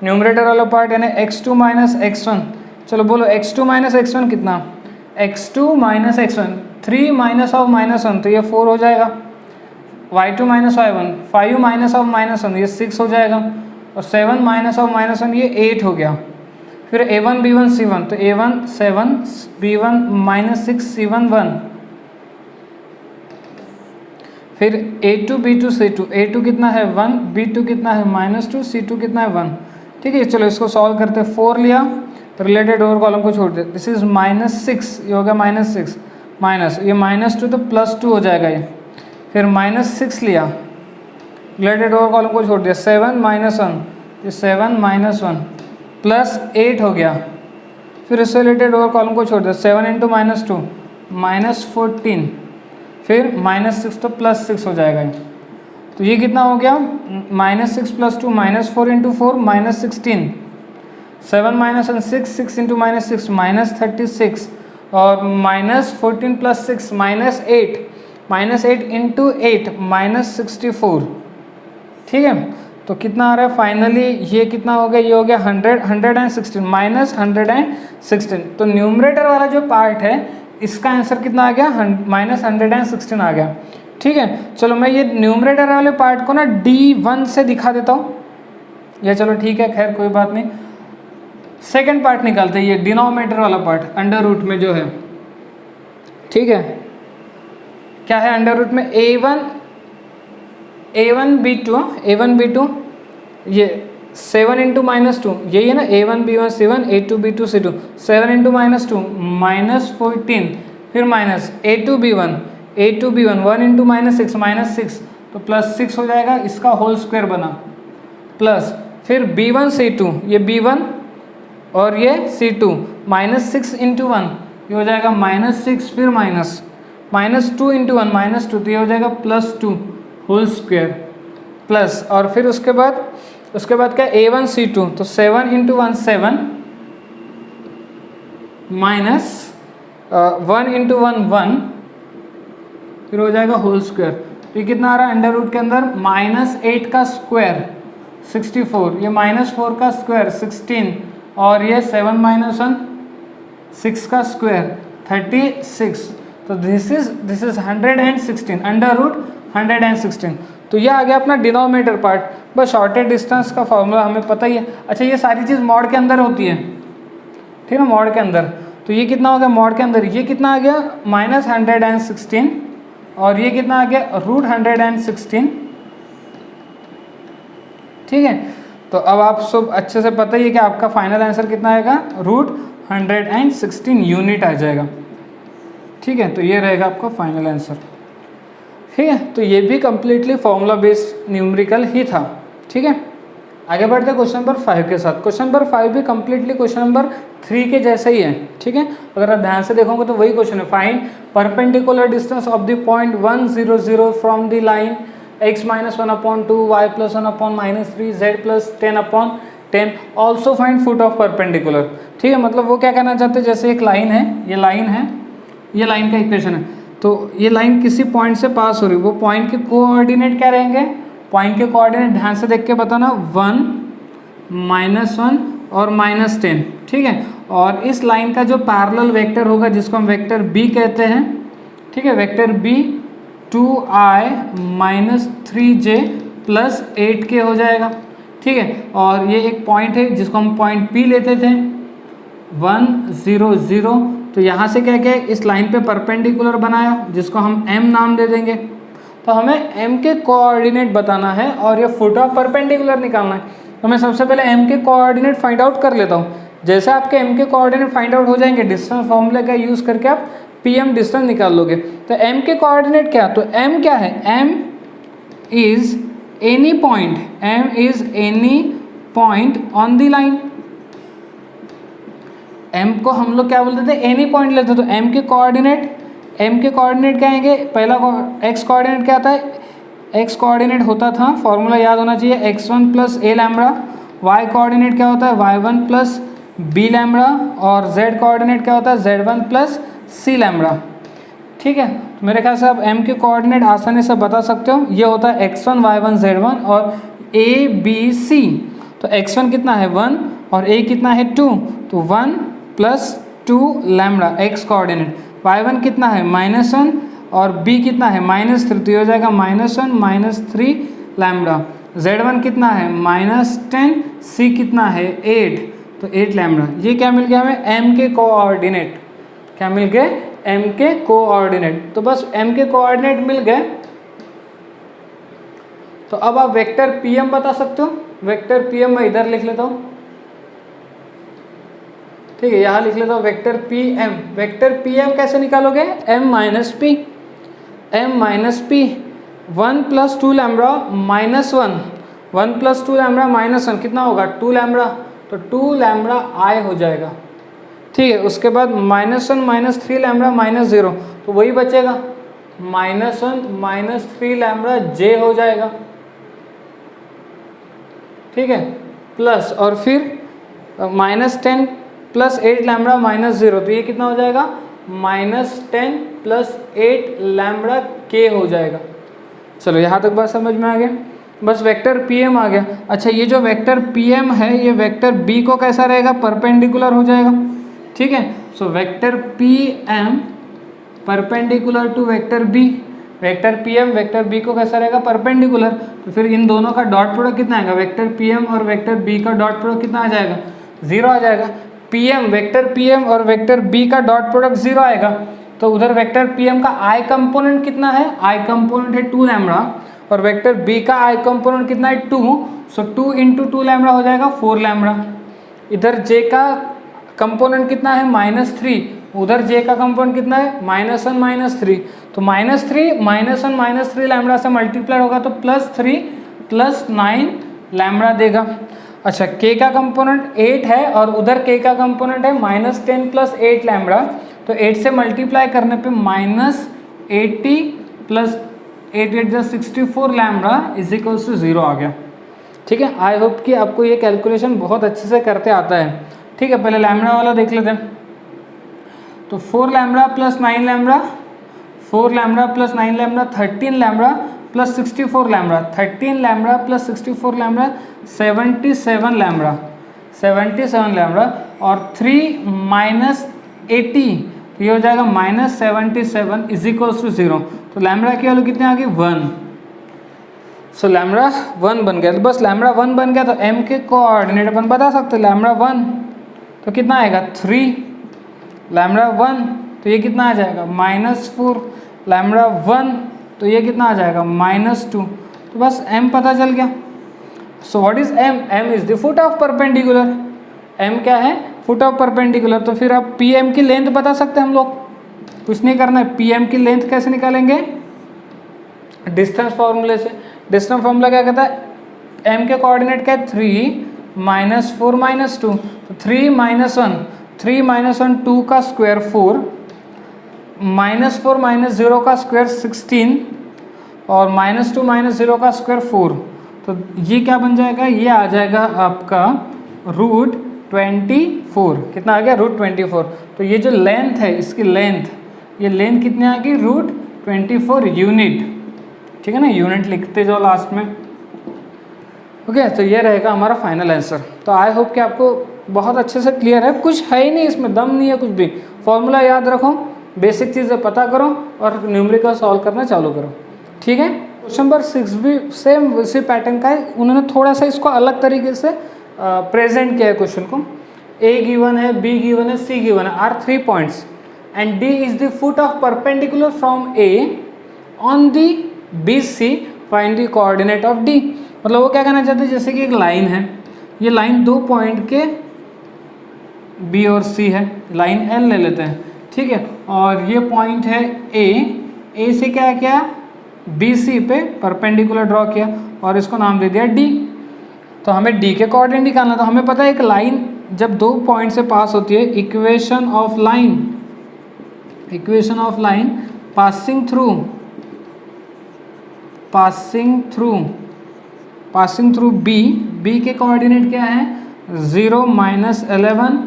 न्यूमरेटर वाला पार्ट यानी x2 - x1। चलो बोलो x2 - x1 कितना, x2 - x1 3 माइनस ऑफ -1 तो ये 4 हो जाएगा, y2 - y1 5 माइनस ऑफ -1 ये 6 हो जाएगा, और 7 माइनस ऑफ -1 ये 8 हो गया। फिर a1 b1 c1 तो a1 7 b1 -6 c1 1, फिर a2 b2 c2 a2 कितना है 1, b2 कितना है -2, c2 कितना है 1। ठीक है, चलो इसको सॉल्व करते हैं। 4 लिया, रिलेटेड ओवर कॉलम को छोड़ दे, दिस इज -6, ये हो गया -6 माइनस ये -2 तो +2 हो जाएगा ये। फिर -6 लिया, रिलेटेड ओवर कॉलम को छोड़ दिया, 7 -1 ये 7 -1 +8 हो गया। फिर इससे रिलेटेड ओवर कॉलम को छोड़ दिया, 7 × -2 -14, फिर -6 तो +6 हो जाएगा ये। तो ये कितना हो गया, -6 + 2 -4 × 4 -16, 7 - 1 6, 6 × -6 -36, और -14 + 6 -8, -8 × 8 -64। ठीक है, तो कितना आ रहा है फाइनली, ये कितना हो गया, ये हो गया 116 -116। तो न्यूमरेटर वाला जो पार्ट है इसका आंसर कितना आ गया, -116 आ गया। ठीक है, चलो मैं ये न्यूमरेटर वाले पार्ट को ना D1 से दिखा देता हूँ। ये चलो ठीक है, खैर कोई बात नहीं। सेकंड पार्ट निकालते हैं, ये डिनोमिनेटर वाला पार्ट अंडर रूट में जो है। ठीक है, क्या है अंडर रूट में, a1 b2 ये 7 × -2 यही है ना, a1 b1 c1 a2 b2 c2, 7 × -2 -14, फिर माइनस a2 b1 1 × -6 तो +6 हो जाएगा, इसका होल स्क्वायर बना, प्लस फिर b1 c2 ये b1 और ये c2 -6 × 1 ये हो जाएगा -6, फिर -2 × 1 -2 तो ये हो जाएगा +2 होल स्क्वायर, प्लस और फिर उसके बाद क्या, a1 c2 तो 7 × 1 7 माइनस 1 × 1 1 फिर हो जाएगा होल स्क्वायर। तो ये कितना आ रहा है अंडर रूट के अंदर, -8 का स्क्वायर 64, ये -4 का स्क्वायर 16, और ये 7 - 1 6 का स्क्वायर 36। तो दिस इज 116 अंडर रूट 116। तो ये आ गया अपना डिनोमिनेटर पार्ट। बस शॉर्टेड डिस्टेंस का फॉर्मूला हमें पता ही है। अच्छा, ये सारी चीज़ मॉड के अंदर होती है, ठीक है, मॉड के अंदर। तो ये कितना हो गया मॉड के अंदर, ये कितना आ गया -116, और ये कितना आ गया √116। ठीक है, तो अब आप सब अच्छे से पता ही है कि आपका फाइनल आंसर कितना आएगा, √116 यूनिट आ जाएगा। ठीक है, तो ये रहेगा आपका फाइनल आंसर। ठीक है, तो ये भी कम्प्लीटली फॉर्मूला बेस्ड न्यूमेरिकल ही था। ठीक है, आगे बढ़ते हैं क्वेश्चन नंबर 5 के साथ। क्वेश्चन नंबर 5 भी कंप्लीटली क्वेश्चन नंबर 3 के जैसे ही है, ठीक है। अगर आप ध्यान से देखोगे तो वही क्वेश्चन है, find perpendicular distance of the point 1 0 0 from the line x - 1/2 y + 1/- 3 z + 10/10 also find foot of perpendicular. ठीक है, मतलब वो क्या कहना चाहते हैं, जैसे एक लाइन है, ये लाइन का इक्वेशन है, तो ये लाइन किसी पॉइंट से पास हो रही है, वो पॉइंट के कोऑर्डिनेट क्या रहेंगे, पॉइंट के कोऑर्डिनेट ध्यान से देख के बताना 1 -1 और -10, ठीक है। और इस लाइन का जो पैरेलल वेक्टर होगा जिसको हम वेक्टर b कहते हैं, ठीक है, vector b 2i - 3j + 8k हो जाएगा, ठीक है। और ये एक पॉइंट है जिसको हम पॉइंट p लेते थे 1 0 0, तो यहाँ से क्या क्या इस लाइन पे परपेंडिकुलर बनाया जिसको हम m नाम दे देंगे। तो हमें m के कोऑर्डिनेट बताना है और ये फुट ऑफ परपेंडिकुलर निकालना है। तो मैं सबसे पहले m के कोऑर्डिनेट फाइंड आउट कर लेता हूँ। जैसे आपके m के कोऑर्डिनेट फाइंड आउट हो जाएंगे, डिस्टेंस फॉर्मूले का यूज़ करके आप pm डिस्टेंस निकाल लोगे। तो m के कोऑर्डिनेट क्या, तो m क्या है, m is any point on the line. m को हम लोग क्या बोलते थे, एनी पॉइंट लेते, तो m के कोऑर्डिनेट क्या आएंगे, पहला x कोऑर्डिनेट क्या आता है, x कोऑर्डिनेट होता था, फॉर्मूला याद होना चाहिए, x1 + a lambda, y coordinate क्या होता है, y1 + b लैम्बडा, और z कोऑर्डिनेट क्या होता है, z1 + c लैम्बडा, ठीक है। तो मेरे ख्याल से आप m के कोऑर्डिनेट आसानी से बता सकते हो, ये होता है x1 y1 z1 और a b c। तो x1 कितना है 1 और a कितना है 2, तो 1 + 2 लैम्बडा x कोऑर्डिनेट, y1 कितना है -1 और b कितना है -3, तो ये हो जाएगा -1 - 3 लैम्बडा, z1 कितना है -10, c कितना है 8, तो 8 लैम्बडा। ये क्या मिल गया हमें, m के कोऑर्डिनेट, क्या मिल गए, m के कोऑर्डिनेट। तो बस m के कोऑर्डिनेट मिल गए, तो अब आप वेक्टर pm बता सकते हो। वेक्टर pm मैं इधर लिख लेता हूँ, ठीक है, यहाँ लिख लेता हूँ वेक्टर pm। वेक्टर pm कैसे निकालोगे, m - p 1 + 2 लैम्बडा -1, 1 + 2 लैम्बडा -1 कितना होगा 2 लैम्बडा, तो 2 लैम्बडा i हो जाएगा, ठीक है। उसके बाद -1 - 3 लैम्बडा -0, तो वही बचेगा -1 - 3 लैम्बडा j हो जाएगा, ठीक है, प्लस और फिर -10 + 8 लैम्बडा -0, तो ये कितना हो जाएगा -10 + 8 लैम्बडा k हो जाएगा। चलो यहाँ तक बात समझ में आ गया, बस वेक्टर pm आ गया। अच्छा, ये जो वेक्टर pm है ये वेक्टर b को कैसा रहेगा, परपेंडिकुलर हो जाएगा, ठीक है। So vector pm perpendicular to vector b, vector pm vector b को कैसा रहेगा, परपेंडिकुलर, तो फिर इन दोनों का डॉट प्रोडक्ट कितना आएगा, वेक्टर pm और वेक्टर b का डॉट प्रोडक्ट कितना आ जाएगा, 0 आ जाएगा। वेक्टर pm और वेक्टर b का डॉट प्रोडक्ट 0 आएगा, तो उधर वेक्टर pm का i कंपोनेंट कितना है, i कंपोनेंट है 2 लैम्बडा, और वेक्टर b का i कंपोनेंट कितना है 2, सो 2 × 2 लैम्बडा हो जाएगा 4 लैम्बडा। इधर j का कंपोनेंट कितना है -3, उधर j का कंपोनेंट कितना है -1 - 3, तो -3 -1 - 3 लैम्बडा से मल्टीप्लाई होगा तो +3 + 9 लैम्बडा देगा। अच्छा, k का कंपोनेंट 8 है और उधर k का कंपोनेंट है -10 + 8 लैम्बडा, तो 8 से मल्टीप्लाई करने पे -80 + 8 × 64 लैम्बडा = 0 आ गया, ठीक है। आई होप कि आपको ये कैलकुलेशन बहुत अच्छे से करते आता है, ठीक है। पहले लैम्बडा वाला देख लेते हैं, तो 4 lambda + 9 lambda, 4 lambda + 9 lambda 13 lambda + 64 lambda, 13 lambda + 64 lambda 77 lambda, 77 lambda, और 3 - 80, तो ये हो जाएगा -77 = 0, तो लैम्बडा की वैल्यू कितनी आ गई 1, सो लैम्बडा 1 बन गया। तो बस लैम्बडा 1 बन गया तो m के कोऑर्डिनेट अपन बता सकते हैं, लैम्बडा 1 तो कितना आएगा 3, लैम्बडा 1 तो ये कितना आ जाएगा -4, लैम्बडा 1 तो ये कितना आ जाएगा -2, तो बस m पता चल गया। So what is m, m is the foot of perpendicular, m क्या है, फुट ऑफ परपेंडिकुलर। तो फिर आप pm की लेंथ बता सकते हैं हम लोग, कुछ नहीं करना है, pm की लेंथ कैसे निकालेंगे, डिस्टेंस फार्मूले से। डिस्टेंस फार्मूला क्या कहता है, m के कोऑर्डिनेट क्या है 3 माइनस 4 माइनस 2, तो 3 माइनस 1, 3 माइनस 1 2 का स्क्वायर 4, माइनस 4 माइनस 0 का स्क्वायर 16 और माइनस 2 माइनस 0 का स्क्वायर 4, तो ये क्या बन जाएगा, ये आ जाएगा आपका रूट 24। कितना आ गया, रूट 24। तो ये जो लेंथ है इसकी लेंथ, ये लेंथ कितनी आ गई, रूट 24 यूनिट। ठीक है ना, यूनिट लिखते जाओ लास्ट में। ओके, तो ये रहेगा हमारा फाइनल आंसर। तो आई होप कि आपको बहुत अच्छे से क्लियर है, कुछ है ही नहीं इसमें, दम नहीं है कुछ भी। फॉर्मूला याद रखो, बेसिक चीज़ें पता करो और न्यूमेरिकल सॉल्व करना चालू करो। ठीक है, क्वेश्चन नंबर 6 भी सेम उसी पैटर्न का है, उन्होंने थोड़ा सा इसको अलग तरीके से प्रेजेंट किया है क्वेश्चन को। ए गिवन है, बी गिवन है, सी गिवन है, are 3 points and D is the foot of perpendicular from A on the B C, find the coordinate of D. मतलब वो क्या कहना चाहते हैं, जैसे कि एक लाइन है, ये लाइन 2 पॉइंट के बी और सी है, लाइन एल ले लेते हैं। ठीक है, और ये पॉइंट है ए से क्या किया, बी सी पे परपेंडिकुलर ड्रॉ किया और इसको नाम दे दिया डी। तो हमें डी के कोऑर्डिनेट निकालना, तो हमें पता है एक लाइन जब 2 पॉइंट से पास होती है, equation of line passing through B के कोऑर्डिनेट क्या है, 0 माइनस 11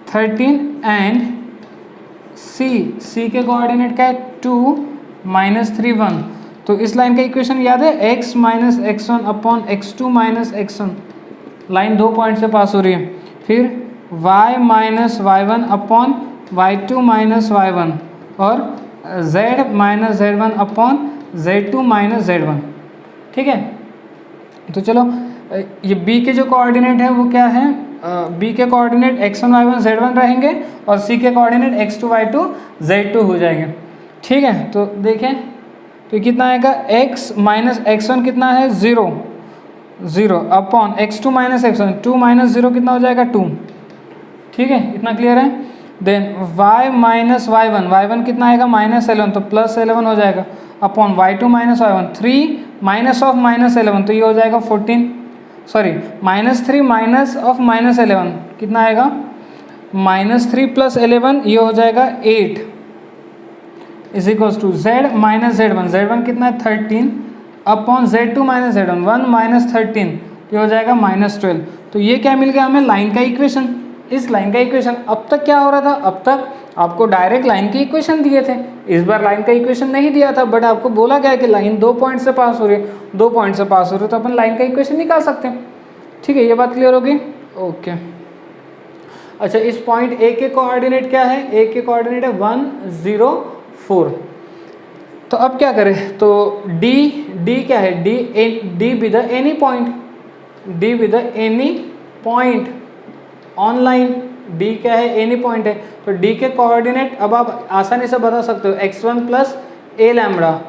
13 एंड सी के कोऑर्डिनेट क्या है 2 माइनस 3 1। तो इस लाइन का इक्वेशन याद है, x minus x1 upon x2 minus x1, line 2 point से पास हो रही है। फिर y minus y1 upon y2 minus y1 और z minus z1 upon z2 minus z1। ठीक है, तो चलो ये b के जो कोऑर्डिनेट है वो क्या है, b के कोऑर्डिनेट x1 y1 z1 रहेंगे और c के कोऑर्डिनेट x2 y2 z2 हो जाएंगे। ठीक है, तो देखें तो कितना आएगा, x माइनस x1 कितना है 0 upon x2 minus x1, 2 minus 0 कितना हो जाएगा 2। ठीक है, इतना क्लियर है। देन y माइनस y1 कितना आएगा माइनस 11, तो प्लस 11 हो जाएगा upon y2 minus y1, 3 minus of minus 11, तो ये हो जाएगा 14, sorry minus 3 minus of minus 11 कितना आएगा, माइनस 3 प्लस 11 ये हो जाएगा 8 is equals to z minus z1 कितना है 13 upon z2 minus z1, 1 minus 13 ये हो जाएगा माइनस 12। तो ये क्या मिल गया हमें, लाइन का इक्वेशन। इस लाइन का इक्वेशन, अब तक क्या हो रहा था, अब तक आपको डायरेक्ट लाइन के इक्वेशन दिए थे, इस बार लाइन का इक्वेशन नहीं दिया था, बट आपको बोला गया कि लाइन 2 पॉइंट से पास हो रही है, 2 पॉइंट से पास हो रही है तो अपन लाइन का इक्वेशन निकाल सकते हैं। ठीक है, ये बात क्लियर होगी। ओके, अच्छा इस पॉइंट ए के कोऑर्डिनेट क्या है, ए के कोऑर्डिनेट है 1 0 4। तो अब क्या करें, तो डी क्या है, D with any point on line, D क्या है एनी पॉइंट है, तो डी के कोऑर्डिनेट अब आप आसानी से बता सकते हो, x1 plus A lambda,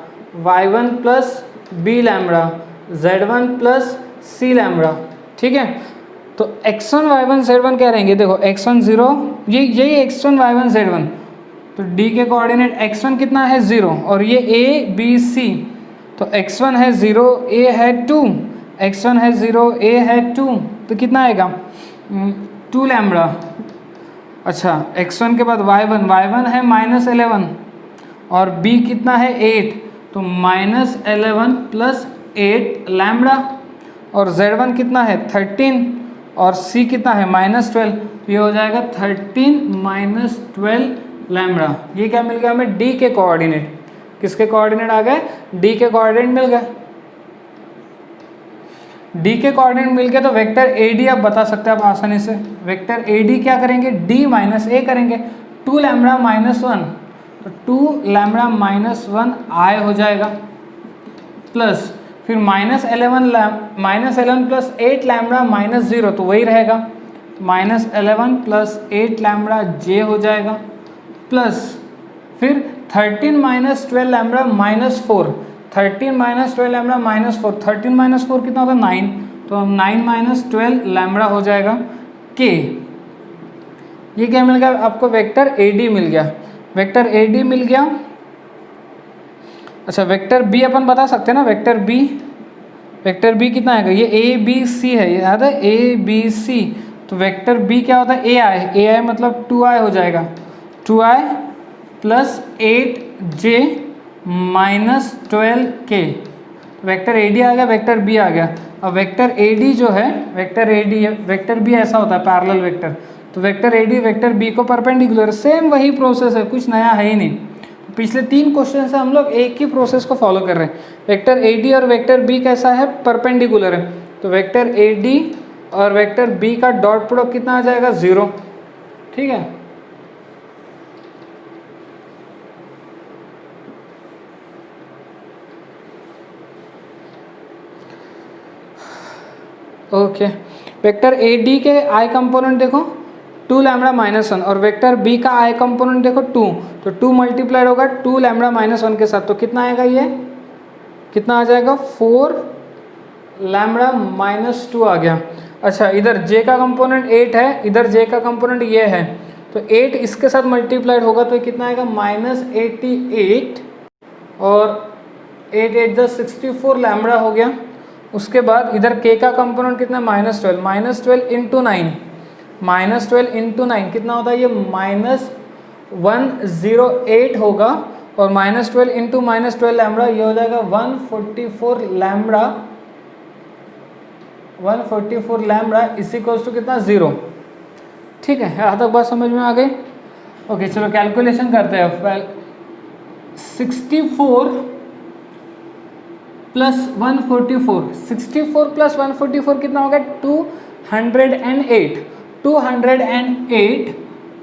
y1 plus B lambda, z1 plus C lambda. ठीक है, तो x1 y1 z1 क्या रहेंगे, देखो x1 0, यही x1 y1 z1, तो d के कोऑर्डिनेट x1 कितना है 0 और ये a b c, तो x1 है 0 a है 2, x1 है 0 a है 2, तो कितना आएगा 2 लैम्बडा। अच्छा x1 के बाद y1 है माइनस 11 और b कितना है 8, तो माइनस 11 प्लस 8 लैम्बडा और z1 कितना है 13 और c कितना है माइनस 12, ये हो जाएगा 13 माइनस 12 लैम्बडा। ये क्या मिल गया हमें, डी के कोऑर्डिनेट। किसके कोऑर्डिनेट आ गए, डी के कोऑर्डिनेट मिल गए। डी के कोऑर्डिनेट मिल गए तो वेक्टर ए डी आप बता सकते हैं आप आसानी से। वेक्टर ए डी क्या करेंगे, डी माइनस ए करेंगे, 2 लैम्बडा माइनस 1, तो 2 लैम्बडा माइनस 1 आय हो जाएगा, प्लस फिर माइनस 11 प्लस 8 लैम्बडा माइनस 0, तो वही रहेगा, माइनस 11 प्लस 8 लैम्बडा जे हो जाएगा, प्लस फिर 13 minus 12 lambda minus 4, 13 minus 12 lambda minus 4, 13 minus 4 कितना होता है 9, तो 9 माइनस 12 लैम्बडा हो जाएगा के। ये क्या मिल गया आपको, वेक्टर ए डी मिल गया, वेक्टर ए डी मिल गया। अच्छा वेक्टर बी अपन बता सकते हैं ना, वेक्टर वेक्टर बी कितना आएगा, ये ए बी सी है, ये याद है ए बी सी, तो वेक्टर बी क्या होता है, ए आई मतलब 2i हो जाएगा, 2i plus 8j minus 12k, vector A D आ गया, वेक्टर बी आ गया। अब वेक्टर ए डी जो है, वेक्टर बी ऐसा होता है पैरेलल वेक्टर, तो vector A D vector B को परपेंडिकुलर, सेम वही प्रोसेस है, कुछ नया है ही नहीं। पिछले 3 क्वेश्चन से हम लोग एक ही प्रोसेस को फॉलो कर रहे हैं। वेक्टर ए डी और वेक्टर बी कैसा है, परपेंडिकुलर है, तो वेक्टर ए डी और वेक्टर बी का डॉट प्रोडक्ट कितना आ जाएगा, 0। ठीक है, ओके। वेक्टर ए डी के आई कंपोनेंट देखो 2 लैम्बडा माइनस 1, और वेक्टर बी का आई कंपोनेंट देखो 2, तो 2 मल्टीप्लाइड होगा 2 लैम्बडा माइनस 1 के साथ, तो कितना आएगा, ये कितना आ जाएगा, 4 लैम्बडा माइनस 2 आ गया। अच्छा, इधर j का कंपोनेंट 8 है, इधर j का कंपोनेंट ये है, तो 8 इसके साथ मल्टीप्लाइड होगा तो कितना आएगा, -88, और 8 8 64 लैम्बडा हो गया। उसके बाद इधर k का कंपोनेंट कितना, -12, -12 इंटू 9, -12 इंटू 9 कितना होता है, ये -108 होगा, और -12 इंटू -12 लैम्बडा ये हो जाएगा 144 lambda, 144 lambda is equals to कितना, 0। ठीक है, यहाँ तक बात समझ में आ गई। ओके, चलो कैलकुलेशन करते हैं। 64 प्लस 144, 64 प्लस 144 कितना होगा, 208, 208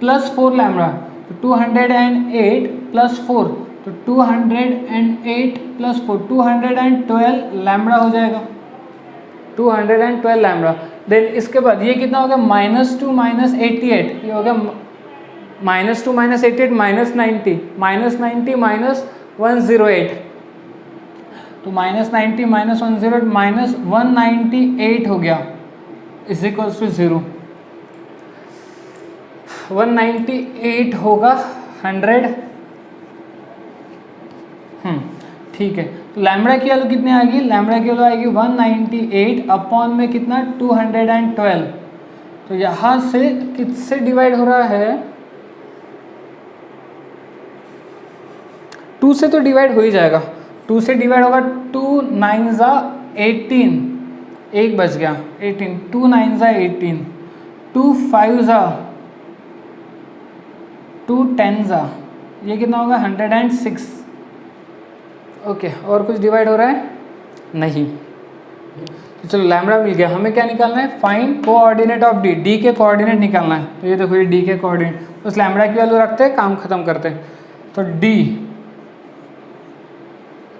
प्लस 4 लैम्बडा, तो 208 प्लस 4, तो 208 प्लस 4 212 लैम्बडा हो जाएगा, 212 लैम्बडा। देन इसके बाद ये कितना हो गया, -2 -88, ये हो गया -2 -88 -90, -90 -108, तो -90 -108 -198 हो गया, इज इक्वल्स टू 0। 198 होगा 100। ठीक है, तो लैम्बडा की वैल्यू कितनी आएगी, लैम्बडा की वैल्यू आएगी 198 अपॉन में कितना, 212। तो यहाँ से किससे डिवाइड हो रहा है, 2 से तो डिवाइड हो ही जाएगा, 2 से डिवाइड होगा, 2 9 18, एक बच गया 18, 2 9 18, 2 5 2 10, ये कितना होगा 106। ओके, और कुछ डिवाइड हो रहा है नहीं, तो चलो लैम्बडा मिल गया। हमें क्या निकालना है, find coordinate of D, D के कोऑर्डिनेट निकालना है। तो ये देखो, ये डी के कोऑर्डिनेट, उस लैम्बडा की वैल्यू रखते हैं, काम खत्म करते हैं। तो डी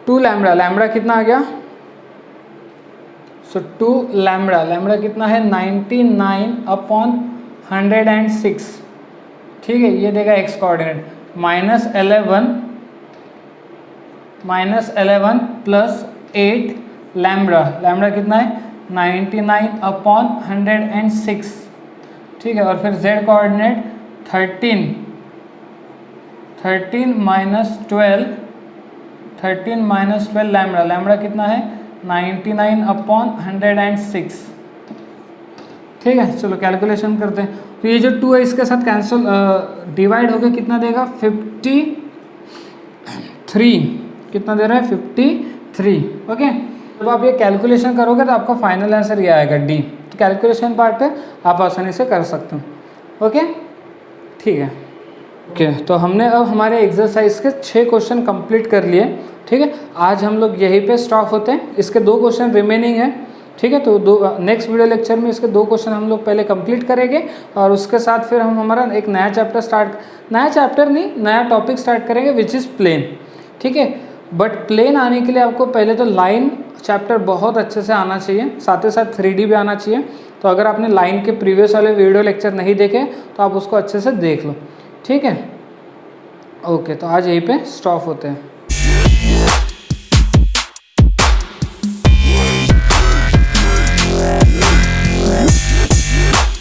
2 लैम्बडा, लैम्बडा कितना आ गया, सो 2 लैम्बडा, लैम्बडा कितना है 99 अपॉन 106। ठीक है, ये देगा x coordinate, -11 plus 8 lambda, lambda कितना है 99 अपॉन 106। ठीक है, और फिर z coordinate 13 minus 12 lambda, lambda कितना है 99 अपॉन 106। ठीक है, चलो कैलकुलेशन करते हैं। तो ये जो 2 है इसके साथ कैंसिल, डिवाइड हो गया, कितना देगा 53, कितना दे रहा है 53। ओके, जब आप ये कैलकुलेशन करोगे तो आपका फाइनल आंसर ये आएगा डी। तो कैलकुलेशन पार्ट है, आप आसानी से कर सकते हो। ओके, ठीक है। ओके, तो हमने अब हमारे एक्सरसाइज के 6 क्वेश्चन कंप्लीट कर लिए। ठीक है, आज हम लोग यहीं पे स्टॉप होते हैं, इसके 2 क्वेश्चन रिमेनिंग है। ठीक है, तो नेक्स्ट वीडियो लेक्चर में इसके 2 क्वेश्चन हम लोग पहले कंप्लीट करेंगे, और उसके साथ फिर हम हमारा एक नया टॉपिक स्टार्ट करेंगे, विच इज़ प्लेन। ठीक है, बट प्लेन आने के लिए आपको पहले तो लाइन चैप्टर बहुत अच्छे से आना चाहिए, साथ ही साथ 3D भी आना चाहिए। तो अगर आपने लाइन के प्रीवियस वाले वीडियो लेक्चर नहीं देखे तो आप उसको अच्छे से देख लो। ठीक है, ओके, तो आज यहीं पे स्टॉप होते हैं।